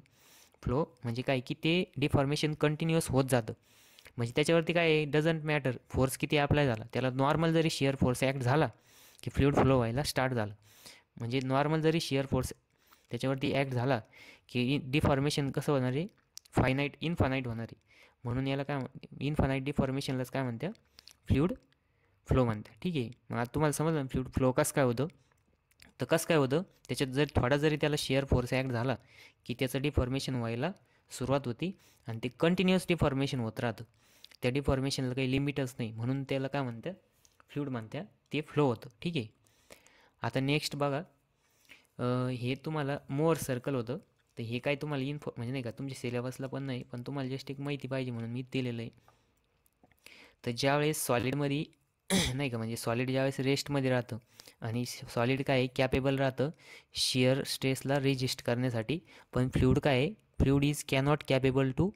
फ्लो म्हणजे काय की ते डिफॉर्मेशन कंटिन्युअस होत जातं. म्हणजे त्याच्यावरती काय आहे, डझंट मॅटर फोर्स किती अप्लाय झाला, त्याला नॉर्मल जरी शिअर फोर्स ॲक्ट झाला की फ्लुइड फ्लो व्हायला स्टार्ट झालं. म्हणजे नॉर्मल जरी शिअर फोर्स त्याच्यावरती ॲक्ट झाला की डिफॉर्मेशन कसं होणार आहे, इनफानाईट होणार आहे. म्हणून याला काय इनफानाईट डिफॉर्मेशनलाच काय म्हणतात, फ्लुइड फ्लो म्हणतात. ठीक आहे. मग आता तुम्हाला समजलं फ्लुइड फ्लो कसं काय होतं. तर कसं काय होतं, त्याच्यात जर थोडा जरी त्याला शिअर फोर्स ॲक्ट झाला की त्याचं डिफॉर्मेशन व्हायला सुरुवात होती आणि ते कंटिन्युअस डिफॉर्मेशन होत राहतं. त्या डिफॉर्मेशनला काही लिमिटच नाही, म्हणून त्याला काय म्हणतात, फ्लुइड म्हणतात. ते फ्लो होतं. ठीक आहे. आता नेक्स्ट बघा, हे तुम्हाला मोअर सर्कल होतं. तर हे काय तुम्हाला म्हणजे नाही का तुमच्या सिलेबसला पण नाही, पण तुम्हाला जस्ट एक माहिती पाहिजे म्हणून मी दिलेलं आहे. तर ज्यावेळेस सॉलिडमध्ये नाही का, म्हणजे सॉलिड ज्यावेळेस रेस्टमध्ये राहतं आणि सॉलिड काय आहे, कॅपेबल राहतं शिअर स्ट्रेसला रेजिस्ट करण्यासाठी. पण फ्लुइड काय आहे, fluid is cannot capable to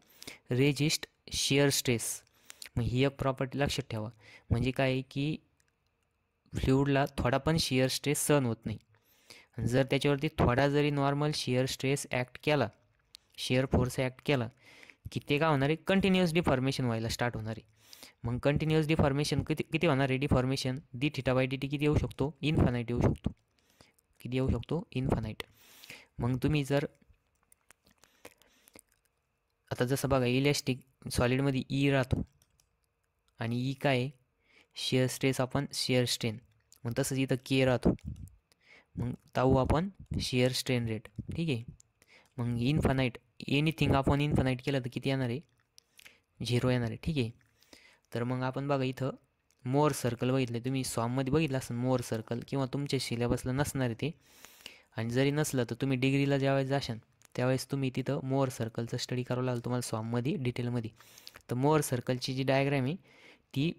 resist shear stress. मग ही एक प्रॉपर्टी लक्षात ठेवा. म्हणजे काय आहे की फ्लुइडला थोडा पण शिअर स्ट्रेस सहन होत नाही. जर त्याच्यावरती थोडा जरी नॉर्मल शिअर स्ट्रेस ॲक्ट केला, शिअर फोर्स ॲक्ट केला की ते काय होणार आहे, कंटिन्युअस डिफॉर्मेशन व्हायला स्टार्ट होणार आहे. मग कंटिन्युअस डिफॉर्मेशन किती किती होणार आहे, deformation D theta by D T किती येऊ शकतो, इन्फानाईट येऊ शकतो. किती येऊ शकतो, इन्फानाईट. मग तुम्ही जर आता जसं बघा, इलॅस्टिक सॉलिडमध्ये ई राहतो आणि ई काय आहे, शिअर स्ट्रेस आपण शिअर स्ट्रेन. मग तसंच इथं के राहतो, मग ताऊ आपण शिअर स्ट्रेन रेट. ठीक आहे. मग इन्फानाईट एनिथिंग आपण इन्फानाईट केलं तर किती येणार आहे, 0 येणार आहे. ठीक आहे. तर मग आपण बघा इथं मोअर सर्कल बघितले, तुम्ही सॉममध्ये बघितलं असेल मोअर सर्कल, किंवा तुमच्या सिलेबसला नसणार आहे ते. आणि जरी नसलं तर तुम्ही डिग्रीला ज्यावेळेस जाशाल त्यावेळेस तुम्ही तिथं मोअर सर्कलचं स्टडी करावं लागेल तुम्हाला सॉममध्ये डिटेलमध्ये. तर मोअर सर्कलची जी डायग्रॅम आहे ती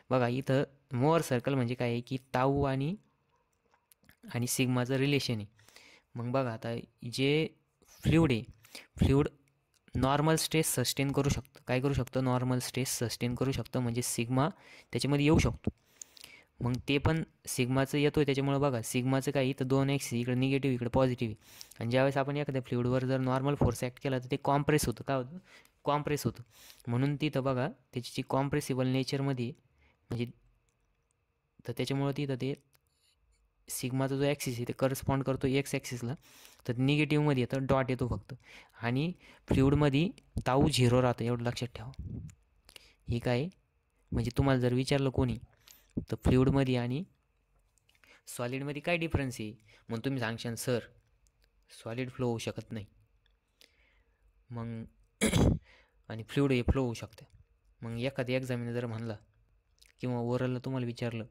बघा. इथं मोअर सर्कल म्हणजे काय आहे की ताऊ आणि सिग्माचं रिलेशन आहे. मग बघा आता जे फ्लुइड आहे, फ्लुइड नॉर्मल स्ट्रेस सस्टेन करू शकतं. काय करू शकतं, नॉर्मल स्ट्रेस सस्टेन करू शकतं, म्हणजे सिग्मा त्याच्यामध्ये येऊ शकतो. मग ते पण सिग्माचं येतो आहे, त्याच्यामुळे बघा सिग्माचं काय, इथं 2 ॲक्सिस, इकडे निगेटिव्ह इकडे पॉझिटिव्ह आहे. आणि ज्यावेळेस आपण एखाद्या फ्लुइडवर जर नॉर्मल फोर्स ॲक्ट केला तर ते कॉम्प्रेस होतं. काय होतं, कॉम्प्रेस होतं. म्हणून तिथं बघा त्याची जी कॉम्प्रेसिबल नेचरमध्ये म्हणजे, तर त्याच्यामुळं तिथं ते सिग्माचा जो ॲक्सिस आहे ते करस्पॉन्ड करतो एक्स ॲक्सिसला. तर निगेटिव्हमध्ये येतं, डॉट येतो फक्त. आणि फ्लुइडमध्ये ताऊ 0 राहतं, एवढं लक्षात ठेवा. हे काय म्हणजे तुम्हाला जर विचारलं कोणी तर फ्लुइडमध्ये आणि सॉलिडमध्ये काय डिफरन्स आहे, मग तुम्ही सांगशाल सर सॉलिड फ्लो होऊ शकत नाही, मग आणि फ्लुइड हे फ्लो होऊ शकतं. मग एखाद्या एक्झामिनर जर म्हणला किंवा ओरलला तुम्हाला विचारलं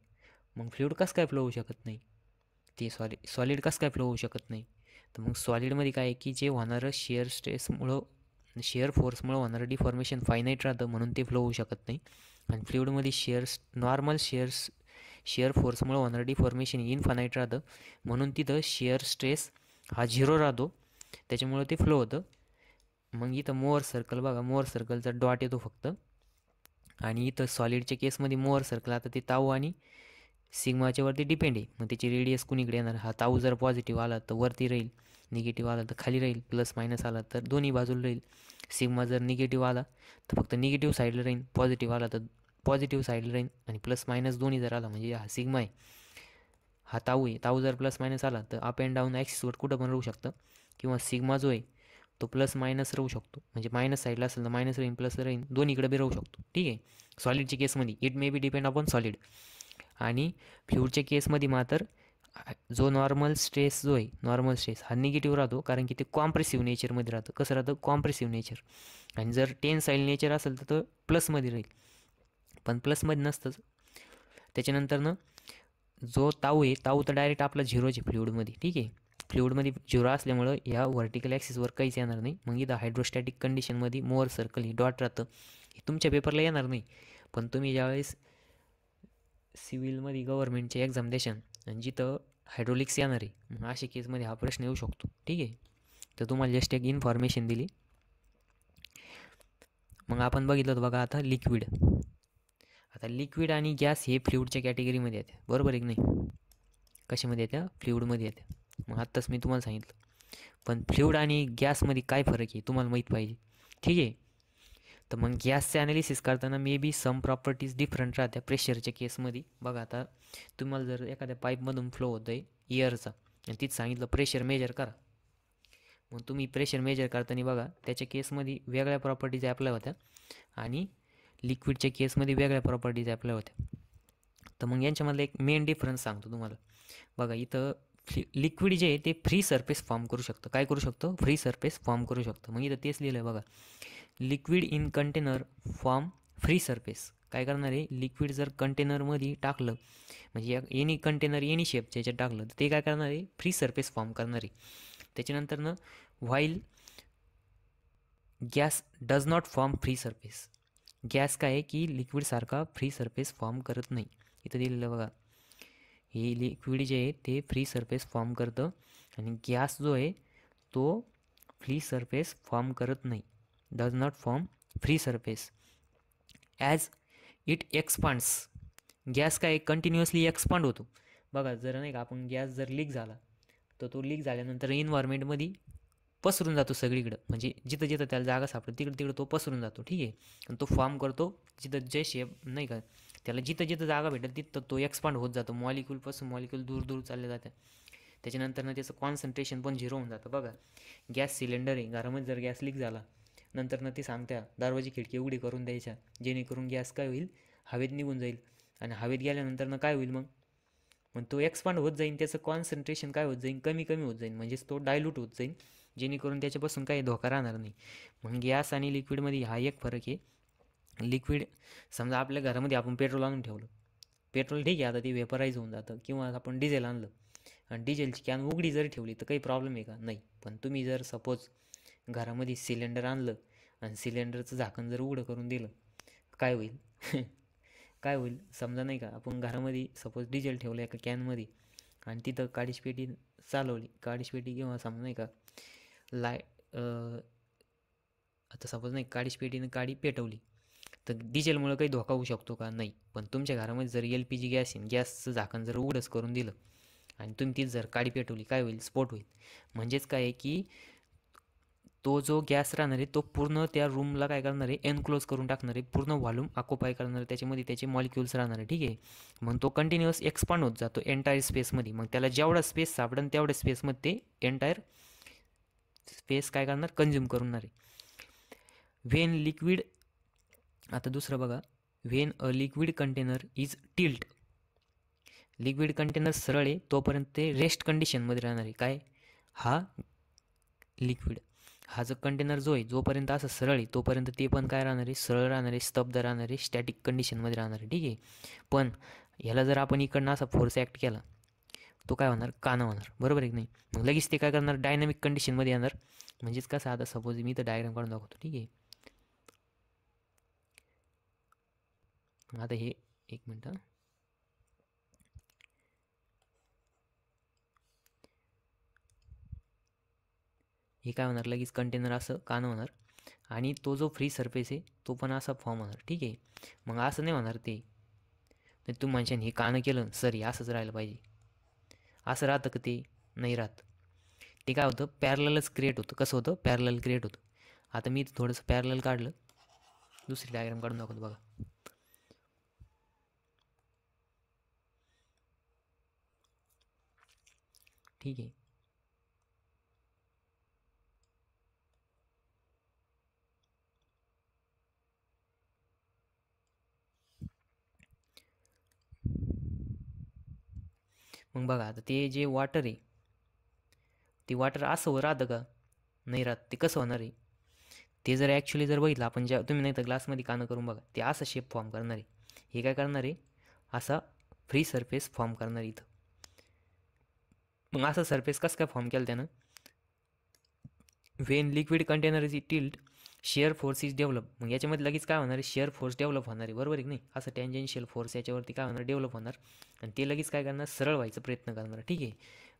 मग फ्लुइड कसं काय फ्लो होऊ शकत नाही, ते सॉलिड कसं काय फ्लो होऊ शकत नाही, तर मग सॉलिडमध्ये काय आहे की जे होणारं शिअर स्ट्रेसमुळं, शिअर फोर्समुळं होणारं डिफॉर्मेशन फायनाईट राहतं, म्हणून ते फ्लो होऊ शकत नाही. आणि फ्लुइडमध्ये नॉर्मल शिअर फोर्समुळं होणारं डिफॉर्मेशन इनफानाईट राहतं, म्हणून तिथं शिअर स्ट्रेस हा 0 राहतो, त्याच्यामुळं ते फ्लो होतं. मग इथं मोअर सर्कल बघा, मोअर सर्कलचा डॉट येतो फक्त. आणि इथं सॉलिडच्या केसमध्ये मोअर सर्कल आता ते ताऊ आणि सिग्माच्या वरती डिपेंड आहे. मग त्याची रेडियस कुणीकडे येणार, हा ताऊ जर पॉझिटिव्ह आला तर वरती राहील, निगेटिव्ह आला तर खाली राहील, प्लस मायनस आला तर दोन्ही बाजूला राहील. सिग्मा जर निगेटिव्ह आला तर फक्त निगेटिव्ह साईडला राहील, पॉझिटिव्ह आला तर पॉझिटिव्ह साईडला राहील. आणि प्लस मायनस दोन्ही जर आला म्हणजे हा सिग्मा आहे, हा ताऊ आहे. ताऊ जर प्लस मायनस आला तर अप अँड डाऊन ॲक्सिसवर कुठं पण राहू शकतं. किंवा सिग्मा जो आहे तो प्लस मायनस राहू शकतो, म्हणजे मायनस साईडला असेल तर मायनस राहील, प्लस राहील, दोन्हीकडे बी राहू शकतो. ठीक आहे. सॉलिडच्या केसमध्ये it may be depend upon solid. आणि फ्लुइडच्या केसमध्ये मात्र जो नॉर्मल स्ट्रेस जो आहे, नॉर्मल स्ट्रेस हा निगेटिव्ह राहतो, कारण की ते कॉम्प्रेसिव्ह नेचरमध्ये राहतं. कसं राहतं, कॉम्प्रेसिव्ह नेचर. आणि जर टेन्साईल नेचर असेल तर प्लसमध्ये राहील, पण प्लसमध्ये नसतंच. त्याच्यानंतरनं जो ताऊ आहे, ताऊ तर डायरेक्ट आपला 0च आहे फ्लुइडमध्ये. ठीक आहे. फ्लुइडमध्ये 0 असल्यामुळं ह्या व्हर्टिकल ॲक्सिसवर काहीच येणार नाही. मग इथं हायड्रोस्टॅटिक कंडिशनमध्ये मोअर सर्कल ही डॉट राहतं. हे तुमच्या पेपरला येणार नाही, पण तुम्ही ज्यावेळेस सिव्हिलमध्ये गव्हर्नमेंटचे एक्झाम देशाल आणि जिथं हायड्रोलिक्स येणार आहे, मग अशा केसमध्ये हा प्रश्न येऊ शकतो. ठीक आहे. तर तुम्हाला जस्ट एक इन्फॉर्मेशन दिली. मग आपण बघितलं होतं बघा आता लिक्विड. आता लिक्विड आणि गॅस हे फ्लुइडच्या कॅटेगरीमध्ये येते, बरोबर आहे की नाही. कशामध्ये येत्या, फ्लुइडमध्ये येत्या. मग आत्ताच मी तुम्हाला सांगितलं पण फ्लुइड आणि गॅसमध्ये काय फरक आहे तुम्हाला माहीत पाहिजे, ठीक आहे. तर मग गॅसचे ॲनालिसिस करताना may be some properties different राहत्या प्रेशरच्या केसमध्ये. बघा आता तुम्हाला जर एखाद्या पाईपमधून फ्लो होतं आहे एअरचा आणि तिथं सांगितलं प्रेशर मेजर करा, मग तुम्ही प्रेशर मेजर करताना बघा त्याच्या केसमध्ये वेगळ्या प्रॉपर्टीज ॲप्लाय होत्या आणि लिक्विडच्या केसमध्ये वेगळ्या प्रॉपर्टीज ॲप्लाय होत्या. तर मग यांच्यामधला एक मेन डिफरन्स सांगतो तुम्हाला. बघा इथं लिक्विड जे आहे ते फ्री सरफेस फॉर्म करू शकतं. काय करू शकतं? फ्री सरफेस फॉर्म करू शकतं. मग इथं तेच लिहिलं आहे बघा, liquid in container form free surface. काय करणार आहे, लिक्विड जर कंटेनरमध्ये टाकलं म्हणजे एनी कंटेनर एनी शेपच्या याच्यात टाकलं तर ते काय करणार आहे, फ्री सरफेस फॉर्म करणार आहे. त्याच्यानंतरनं while gas does not form free surface. Gas काय आहे की लिक्विडसारखा फ्री सरफेस फॉर्म करत नाही. इथं दिलेलं बघा, हे लिक्विड जे आहे ते फ्री सरफेस फॉर्म करतं आणि गॅस जो आहे तो फ्री सरफेस फॉर्म करत नाही, does not form free surface. As it expands, gas काय कंटिन्युअसली एक्सपांड होतो. बघा जर नाही का आपण गॅस जर लीक झाला तर तो लीक झाल्यानंतर इन्व्हायरमेंटमध्ये पसरून जातो सगळीकडं, म्हणजे जिथं जिथं त्याला जागा सापडते तिकडं तिकडं तो पसरून जातो, ठीक आहे. आणि तो फॉर्म करतो जिथं जे शेप नाही का त्याला जिथं जिथं जागा भेटेल तिथं तो एक्सपांड होत जातो, मॉलिक्यूलपासून मॉलिक्यूल दूर दूर चालले जातात. त्याच्यानंतर त्याचं कॉन्सन्ट्रेशन पण झिरो होऊन जातं. बघा गॅस सिलेंडर आहे, घरामध्ये जर गॅस लीक झाला नंतर ते सांगत्या दरवाजी खिडकी उघडी करून द्यायच्या, जेणेकरून गॅस काय होईल, हवेत निघून जाईल. आणि हवेत गेल्यानंतर काय होईल मग तो एक्सपांड होत जाईल, त्याचं कॉन्सन्ट्रेशन काय होत जाईल, कमी कमी होत जाईल, म्हणजेच तो डायल्यूट होत जाईल, जेणेकरून त्याच्यापासून काही धोका राहणार नाही. मग गॅस आणि लिक्विडमध्ये हा एक फरक आहे. लिक्विड समजा आपल्या घरामध्ये आपण पेट्रोल आणून ठेवलं, पेट्रोल ठीक आहे आता ते वेपराईज होऊन जातं, किंवा आपण डिझेल आणलं आणि डिझेलची कॅन उघडी जरी ठेवली तर काही प्रॉब्लेम आहे का? नाही. पण तुम्ही जर सपोज घरामध्ये सिलेंडर आणलं आणि सिलेंडरचं झाकण जर उघडं करून दिलं काय होईल? काय होईल समजा नाही का, आपण घरामध्ये सपोज डिझेल ठेवलं एका कॅनमध्ये आणि तिथं काडीशपेटी चालवली, काडीशपेटी किंवा समजा नाही का आता सपोज नाही काडीशपेटीनं काडी पेटवली तर डिझेलमुळं काही धोका होऊ शकतो का? नाही. पण तुमच्या घरामध्ये जर LPG गॅस आहे, गॅसचं झाकण जर उघडंच करून दिलं आणि तुम्ही तीच जर काडी पेटवली काय होईल? स्फोट होईल. म्हणजेच काय आहे की तो जो गॅस राहणार आहे तो पूर्ण त्या रूमला काय करणार आहे, एनक्लोज करून टाकणार आहे, पूर्ण व्हॉल्यूम ऑक्युपाय करणार आहे, त्याच्यामध्ये त्याचे मॉलिक्युल्स राहणार आहे, ठीक आहे. मग तो कंटिन्युअस एक्सपांड होत जातो एंटायर स्पेसमध्ये. मग त्याला जेवढा स्पेस सापडेल तेवढ्या स्पेसमध्ये ते एंटायर स्पेस काय करणार, कन्झ्युम करणार आहे. व्हेन लिक्विड, आता दुसरं बघा, when a liquid container is tilt. Liquid container सरळ आहे तोपर्यंत ते रेस्ट कंडिशनमध्ये राहणार आहे. काय हा लिक्विड, हा जो कंटेनर जो आहे जोपर्यंत असं सरळ आहे तोपर्यंत ते पण काय राहणार आहे, सरळ राहणार आहे, स्तब्ध राहणार आहे, स्टॅटिक कंडिशनमध्ये राहणार आहे, ठीक आहे. पण ह्याला जर आपण इकडनं असा फोर्स ॲक्ट केला तो काय होणार, काना होणार, बरोबर आहे की नाही. मग लगेच ते काय करणार, डायनामिक कंडिशनमध्ये येणार. म्हणजेच कसं, आता सपोज मी इथं डायग्राम काढून दाखवतो, ठीक आहे. आता हे एक मिनटं, हे काय होणार, लगेच कंटेनर असं कानं होणार आणि तो जो फ्री सरफेस आहे तो पण असा फॉर्म होणार, ठीक आहे. मग असं नाही होणार ते तू म्हणशान हे कानं केलं सर हे असंच राहिलं पाहिजे, असं राहतं का? ते नाही राहत. ते काय होतं, पॅरललच क्रिएट होतं. कसं होतं, पॅरलल क्रिएट होतं. आता मी थोडंसं पॅरलल काढलं, दुसरी डायग्राम काढून दाखवतो बघा. ठीक आहे. मग बघा आता ते जे वॉटर आहे ते वॉटर असं राहतं का? नाही राहत. ते कसं होणार आहे, ते जर ॲक्च्युली जर बघितलं आपण, ज्या तुम्ही नाही तर ग्लासमध्ये कानं करून बघा, ते असं शेप फॉर्म करणार आहे. हे काय करणार आहे, असा फ्री सरफेस फॉर्म करणार इथं. मग असा सरफेस कसं काय फॉर्म केलं त्यानं, when liquid container is tilt share force is develop. मग याच्यामध्ये लगेच काय होणार आहे, शेअर फोर्स डेव्हलप होणार आहे, बरोबर आहे की नाही. असं टँजेन्शियल फोर्स याच्यावरती काय होणार, डेव्हलप होणार आणि ते लगेच काय करणार, सरळ व्हायचा प्रयत्न करणार, ठीक आहे.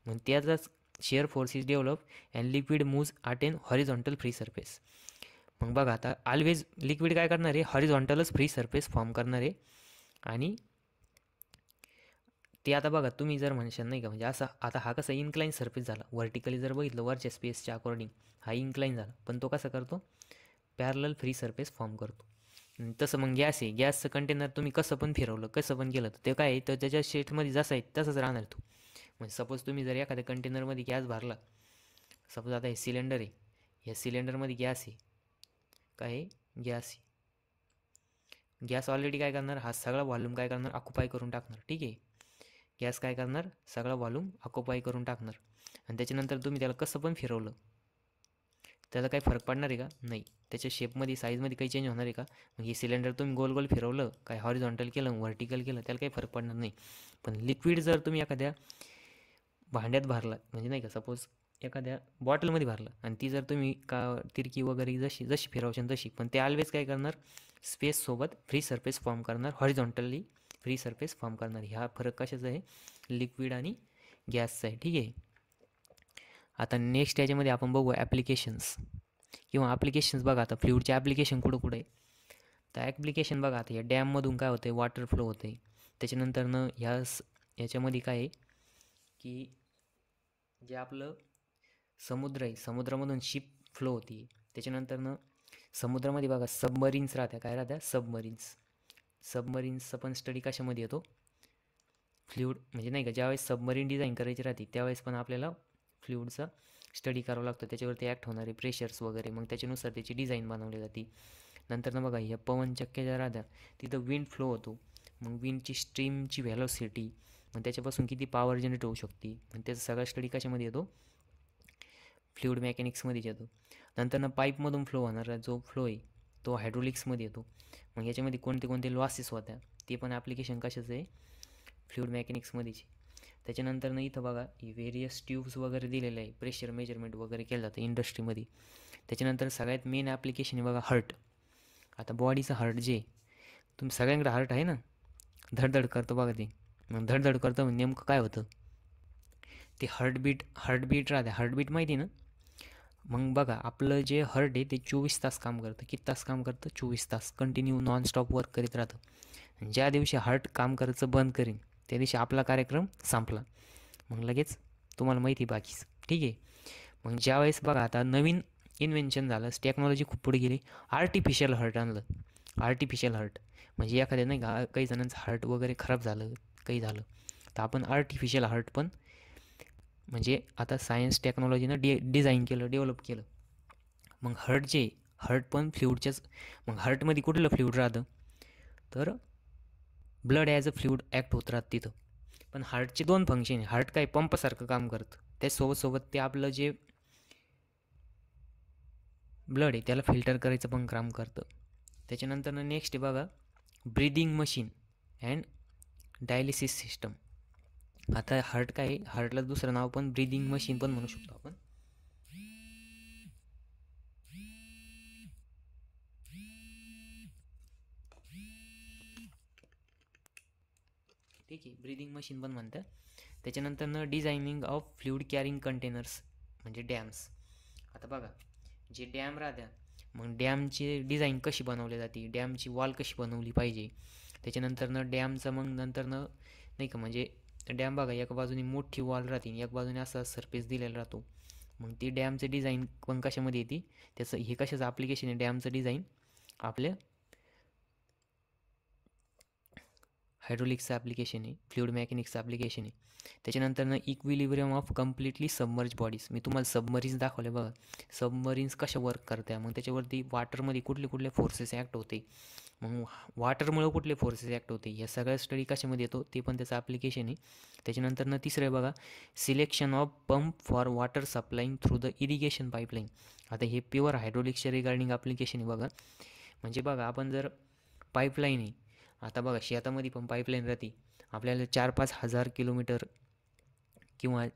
मग त्याचाच shear force is develop and liquid moves at an horizontal free surface. मग बघा आता ऑलवेज लिक्विड काय करणार आहे, हॉरिझॉन्टलच फ्री सरफेस फॉर्म करणार आहे आणि ते आता बघा तुम्ही जर म्हणशाल नाही का, म्हणजे असं आता हा कसा इन्क्लाइन सरफेस झाला, व्हर्टिकली जर बघितलं वरच्या स्पेसच्या अकॉर्डिंग हा इन्क्लाइन झाला, पण तो कसा करतो, पॅरलल फ्री सरफेस फॉर्म करतो. तसं मग गॅस आहे, गॅसचं कंटेनर तुम्ही कसं पण फिरवलं, कसं पण केलं तर ते काय आहे, तर त्याच्या शेटमध्ये जसं आहे तसंच राहणार तो. म्हणजे सपोज तुम्ही जर एखाद्या कंटेनरमध्ये गॅस भरला, सपोज आता हे सिलेंडर आहे, या सिलेंडरमध्ये गॅस आहे, काय आहे, गॅस आहे. गॅस ऑलरेडी काय करणार, हा सगळा व्हॉल्यूम काय करणार, ऑक्युपाय करून टाकणार. ठीक आहे, गॅस काय करणार, सगळा व्हॉल्यूम ऑक्युपाय करून टाकणार. आणि त्याच्यानंतर तुम्ही त्याला कसं पण फिरवलं, त्याला काही फरक पडणार आहे का, नाही. त्याच्या शेपमध्ये साईजमध्ये काही चेंज होणार आहे का, मग हे सिलेंडर तुम्ही गोल गोल फिरवलं, काय हॉरिझॉन्टल केलं, व्हर्टिकल केलं, त्याला काही फरक पडणार नाही. पण लिक्विड जर तुम्ही एखाद्या भांड्यात भरला, म्हणजे नाही का, सपोज एखाद्या बॉटलमध्ये भरलं आणि ती जर तुम्ही का तिरकी वगैरे जशी जशी फिरवशाल तशी, पण ते ऑलवेज काय करणार, स्पेससोबत फ्री सरफेस फॉर्म करणार, हॉरिझॉन्टली फ्री सरफेस फॉर्म करणार. ह्या फरक कशाचा आहे, लिक्विड आणि गॅसचा आहे. ठीक आहे, आता नेक्स्ट याच्यामध्ये आपण बघू ॲप्लिकेशन्स किंवा ॲप्लिकेशन्स. बघा आता फ्लुइडचे ॲप्लिकेशन कुठं कुठं आहे, तर ॲप्लिकेशन बघा आता या डॅममधून काय होतं आहे, वॉटर फ्लो होतं आहे. त्याच्यानंतरनं याच्यामध्ये काय आहे की जे आपलं समुद्र आहे, समुद्रामधून शिप फ्लो होती. त्याच्यानंतरनं समुद्रामध्ये बघा सबमरीन्स राहत्या, काय राहत्या, सबमरीन्सचा पण स्टडी कशामध्ये येतो, फ्लुइड. म्हणजे नाही का, ज्यावेळेस सबमरीन डिझाईन करायची राहते त्यावेळेस पण आपल्याला फ्लुइडचा स्टडी करावं लागतं, त्याच्यावरती ॲक्ट होणारे प्रेशर्स वगैरे, मग त्याच्यानुसार त्याची डिझाईन बनवली जाते. नंतर बघा ह्या पवनचक्क्या ज्या राहत्या तिथं विंड फ्लो होतो, मग विंडची स्ट्रीमची व्हॅलोसिटी, मग त्याच्यापासून किती पॉवर जनरेट होऊ शकते, मग त्याचा सगळा स्टडी कशामध्ये येतो, फ्लुइड मेकॅनिक्समध्येच येतो. नंतर पाईपमधून फ्लो होणारा जो फ्लो आहे तो हायड्रोलिक्समध्ये येतो. मग याच्यामध्ये कोणते कोणते लॉसेस होत्या ते पण ॲप्लिकेशन कशाचं आहे, फ्लुइड मेकॅनिक्समध्येच. त्याच्यानंतर इथं बघा ही व्हेरियस ट्यूब्स वगैरे दिलेले आहे, प्रेशर मेजरमेंट वगैरे केलं जातं इंडस्ट्रीमध्ये. त्याच्यानंतर सगळ्यात मेन ॲप्लिकेशन आहे बघा हार्ट. आता बॉडीचं हार्ट जे तुम्ही सगळ्यांकडे हार्ट आहे ना, धडधड करतं बघा ते, मग धडधड करतं म्हणजे नेमकं काय होतं, ते हार्टबीट राहते. हार्टबीट माहिती आहे ना, मग बघा आपलं जे हार्ट आहे ते 24 तास काम करतं. किती तास काम करतं, 24 तास कंटिन्यू नॉनस्टॉप वर्क करीत राहतं. ज्या दिवशी हार्ट काम करायचं बंद करीन त्या दिवशी आपला कार्यक्रम संपला, मग लगेच तुम्हाला माहिती बाकीच. ठीक आहे, मग ज्यावेळेस बघा आता नवीन इन्व्हेन्शन झालं, टेक्नॉलॉजी खूप पुढे गेली, आर्टिफिशियल हार्ट आणलं. आर्टिफिशियल हार्ट म्हणजे एखाद्या नाही का, काही जणांचं हार्ट वगैरे खराब झालं, काही झालं, तर आपण आर्टिफिशियल हार्ट पण म्हणजे आता सायन्स टेक्नॉलॉजीनं डिझाईन केलं, डेव्हलप केलं. मग हार्ट पण फ्लुइडच्याच. मग हार्टमध्ये कुठलं फ्लुइड राहतं, तर blood as a fluid act होत राहतं तिथं. पण हार्टचे दोन फंक्शन आहे, हार्ट काय पंपासारखं काम करतं, त्यासोबत ते आपलं जे ब्लड आहे त्याला फिल्टर करायचं पण काम करतं. त्याच्यानंतर नेक्स्ट आहे बघा breathing machine and dialysis system. आता हार्ट काय आहे, हार्टला दुसरं नाव पण ब्रीदिंग मशीन पण म्हणू शकतो आपण. ठीक आहे, ब्रीदिंग मशीन पण म्हणतात. त्याच्यानंतर designing of fluid carrying containers म्हणजे डॅम्स. आता बघा जे डॅम राहत्या, मग डॅमची डिझाईन कशी बनवली जाते, डॅमची वॉल कशी बनवली पाहिजे. त्याच्यानंतर डॅमचं मग नंतर नाही का, म्हणजे डॅम बघा एका बाजूने मोठी वॉल राहते, एक बाजूने असा सरफेस दिलेला राहतो. मग ती डॅमचं डिझाईन पण कशामध्ये येते, त्याचं हे कशाचं ॲप्लिकेशन आहे, डॅमचं डिझाईन आपल्या हायड्रोलिक्सचं ॲप्लिकेशन आहे, फ्लुइड मेकॅनिक्सचं ॲप्लिकेशन आहे. त्याच्यानंतर equilibrium of completely submerge bodies. मी तुम्हाला सबमरीन्स दाखवले बघा, सबमरीन्स कशा वर्क करत्या, मग त्याच्यावरती वॉटरमध्ये कुठले कुठले फोर्सेस ॲक्ट होते, मग वॉटरमुळे कुठले फोर्सेस ॲक्ट होते, या सगळ्या स्टडी कशामध्ये येतो ते पण त्याचं ॲप्लिकेशन आहे. त्याच्यानंतर तिसरं आहे बघा selection of pump for water supplying through the irrigation pipeline. आता हे प्युअर हायड्रोलिक्सच्या रिगार्डिंग ॲप्लिकेशन आहे बघा. म्हणजे बघा आपण जर पाईपलाईन आहे, आता बघा शेतामध्ये पण पाईपलाईन राहते, आपल्याला 4-5 हजार किलोमीटर किंवा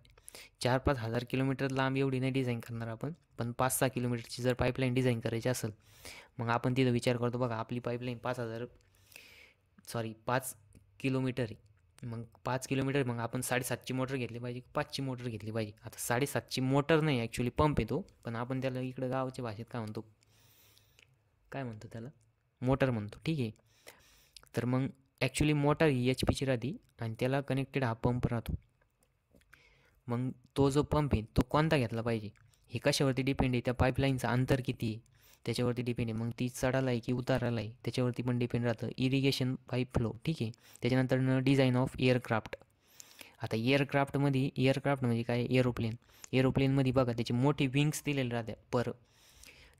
4-5 हजार किलोमीटर लांब एवढी नाही डिझाईन करणार आपण, पण 5-6 किलोमीटरची जर पाईपलाईन डिझाईन करायची असेल, मग आपण तिथं विचार करतो बघा आपली पाईपलाईन 5 किलोमीटर आहे, मग 5 किलोमीटर, मग आपण 7.5ची मोटर घेतली पाहिजे, 5ची मोटर घेतली पाहिजे. आता 7.5ची मोटर नाही, ॲक्च्युली पंप येतो, पण आपण त्याला इकडं गावाच्या भाषेत काय म्हणतो त्याला, मोटर म्हणतो. ठीक आहे, तर मग ॲक्च्युली मोटार ही HP ची राहते आणि त्याला कनेक्टेड हा पंप राहतो. मग तो जो पंप आहे तो कोणता घेतला पाहिजे हे कशावरती डिपेंड आहे, त्या पाईपलाईनचं अंतर किती आहे त्याच्यावरती डिपेंड आहे. मग ती चढाला आहे की उताराला आहे त्याच्यावरती पण डिपेंड राहतं. इरिगेशन पाईप फ्लो, ठीक आहे. त्याच्यानंतर डिझाईन ऑफ एअरक्राफ्ट. आता एअरक्राफ्ट म्हणजे काय, एरोप्लेनमध्ये बघा त्याची मोठी विंग्स दिलेले राहते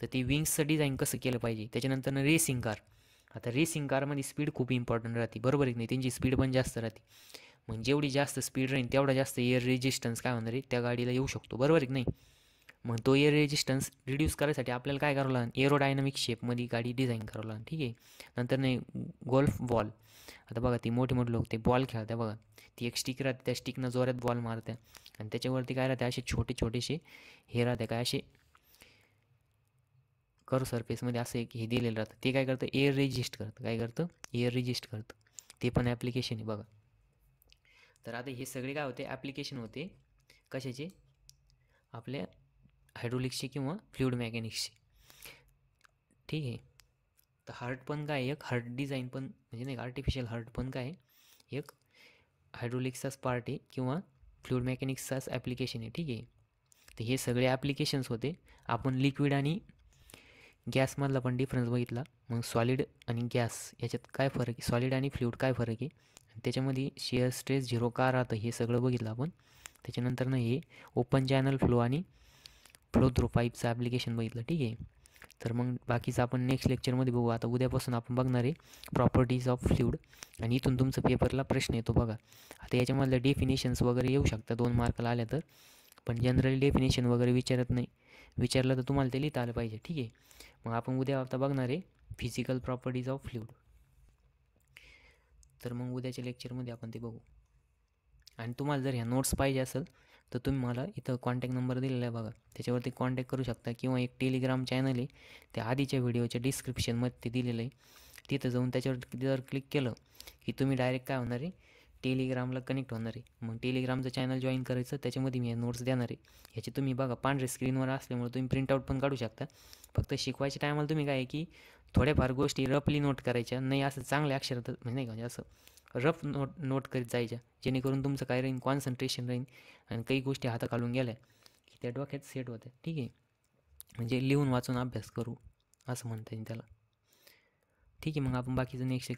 तर ती विंग्सचं डिझाईन कसं केलं पाहिजे. त्याच्यानंतर रेसिंग कार. आता रेसिंग कारमध्ये स्पीड खूप इम्पॉर्टंट राहते, बरोबर आहे की नाही, त्यांची स्पीड पण जास्त राहते. मग जेवढी जास्त स्पीड राहील तेवढा जास्त एअर रेजिस्टन्स काय होणार आहे त्या गाडीला येऊ शकतो, बरोबर आहे की नाही. मग तो एअर रेजिस्टन्स रिड्यूस करायसाठी आपल्याला काय करावं लागेल, एरोडायनामिक शेपमध्ये गाडी डिझाईन करावं लागेल, ठीक आहे. नंतर नाही गोल्फ बॉल. आता बघा ती मोठे लोक ते बॉल खेळतात बघा, ती एक स्टिक राहते, त्या स्टिकनं जोरात बॉल मारते आणि त्याच्यावरती काय राहते असे छोटेसे हे राहते काय असे कर्व सरफेसमध्ये असं एक हे दिलेलं राहतं. ते काय करतं, एअर रेजिस्ट करतं. ते पण ॲप्लिकेशन आहे बघा. तर आता हे सगळे काय होते, ॲप्लिकेशन होते कशाचे, आपल्या हायड्रोलिक्सचे किंवा फ्लुइड मेकॅनिक्सचे, ठीक आहे. तर हार्ट पण काय, एक हार्ट डिझाईन पण म्हणजे नाही, आर्टिफिशियल हार्ट पण काय एक हायड्रोलिक्सचाच पार्ट आहे किंवा फ्लुइड मेकॅनिक्सचाच ॲप्लिकेशन आहे, ठीक आहे. तर हे सगळे ॲप्लिकेशन्स होते. आपण लिक्विड आणि गॅसमधला पण डिफरन्स बघितला. मग सॉलिड आणि गॅस याच्यात काय फरक आहे, सॉलिड आणि फ्लुइड काय फरक आहे, त्याच्यामध्ये शिअर स्ट्रेस झिरो का राहतं हे सगळं बघितलं आपण. त्याच्यानंतर ना हे ओपन चॅनल फ्लो आणि फ्लो थ्रू पाईपचं ॲप्लिकेशन बघितलं, ठीक आहे. तर मग बाकीचं आपण नेक्स्ट लेक्चरमध्ये बघू. आता उद्यापासून आपण बघणार आहे प्रॉपर्टीज ऑफ फ्लुइड आणि इथून तुमचं पेपरला प्रश्न येतो बघा. आता याच्यामधलं डेफिनेशन्स वगैरे येऊ शकतात 2 मार्काला आल्या तर, पण जनरली डेफिनेशन वगैरे विचारत नाही. विचारलं तर तुम्हाला ते लिहिता आलं पाहिजे, ठीक आहे. मग आपण उद्या आता बघणार आहे फिजिकल प्रॉपर्टीज ऑफ फ्लुइड. तर मग उद्याच्या लेक्चरमध्ये आपण ते बघू. आणि तुम्हाला जर ह्या नोट्स पाहिजे असेल तर तुम्ही मला इथं कॉन्टॅक्ट नंबर दिलेला आहे बघा, त्याच्यावरती कॉन्टॅक्ट करू शकता किंवा एक टेलिग्राम चॅनल आहे, त्या आधीच्या व्हिडिओच्या डिस्क्रिप्शनमध्ये ते दिलेलं आहे. तिथं जाऊन त्याच्यावर जर क्लिक केलं की तुम्ही डायरेक्ट काय होणार आहे, टेलिग्रामला कनेक्ट होणार आहे. मग टेलिग्रामचं चॅनल जॉईन करायचं, त्याच्यामध्ये मी नोट्स देणार आहे. ह्याची तुम्ही बघा पांढरे स्क्रीनवर असल्यामुळे तुम्ही प्रिंटआउट पण काढू शकता. फक्त शिकवायच्या टायमाला तुम्ही काय आहे की थोड्याफार गोष्टी रफली नोट करायच्या नाही, असं चांगल्या अक्षरात म्हणजे नाही का असं रफ नोट करीत जायच्या, जेणेकरून तुमचं काय राहील, कॉन्सन्ट्रेशन राहील आणि काही गोष्टी हाताखालून गेल्या की त्या डोक्यात सेट होत्या, ठीक आहे. म्हणजे लिहून वाचून अभ्यास करू असं म्हणता येईल त्याला, ठीक आहे. मग आपण बाकीचं नेक्स्ट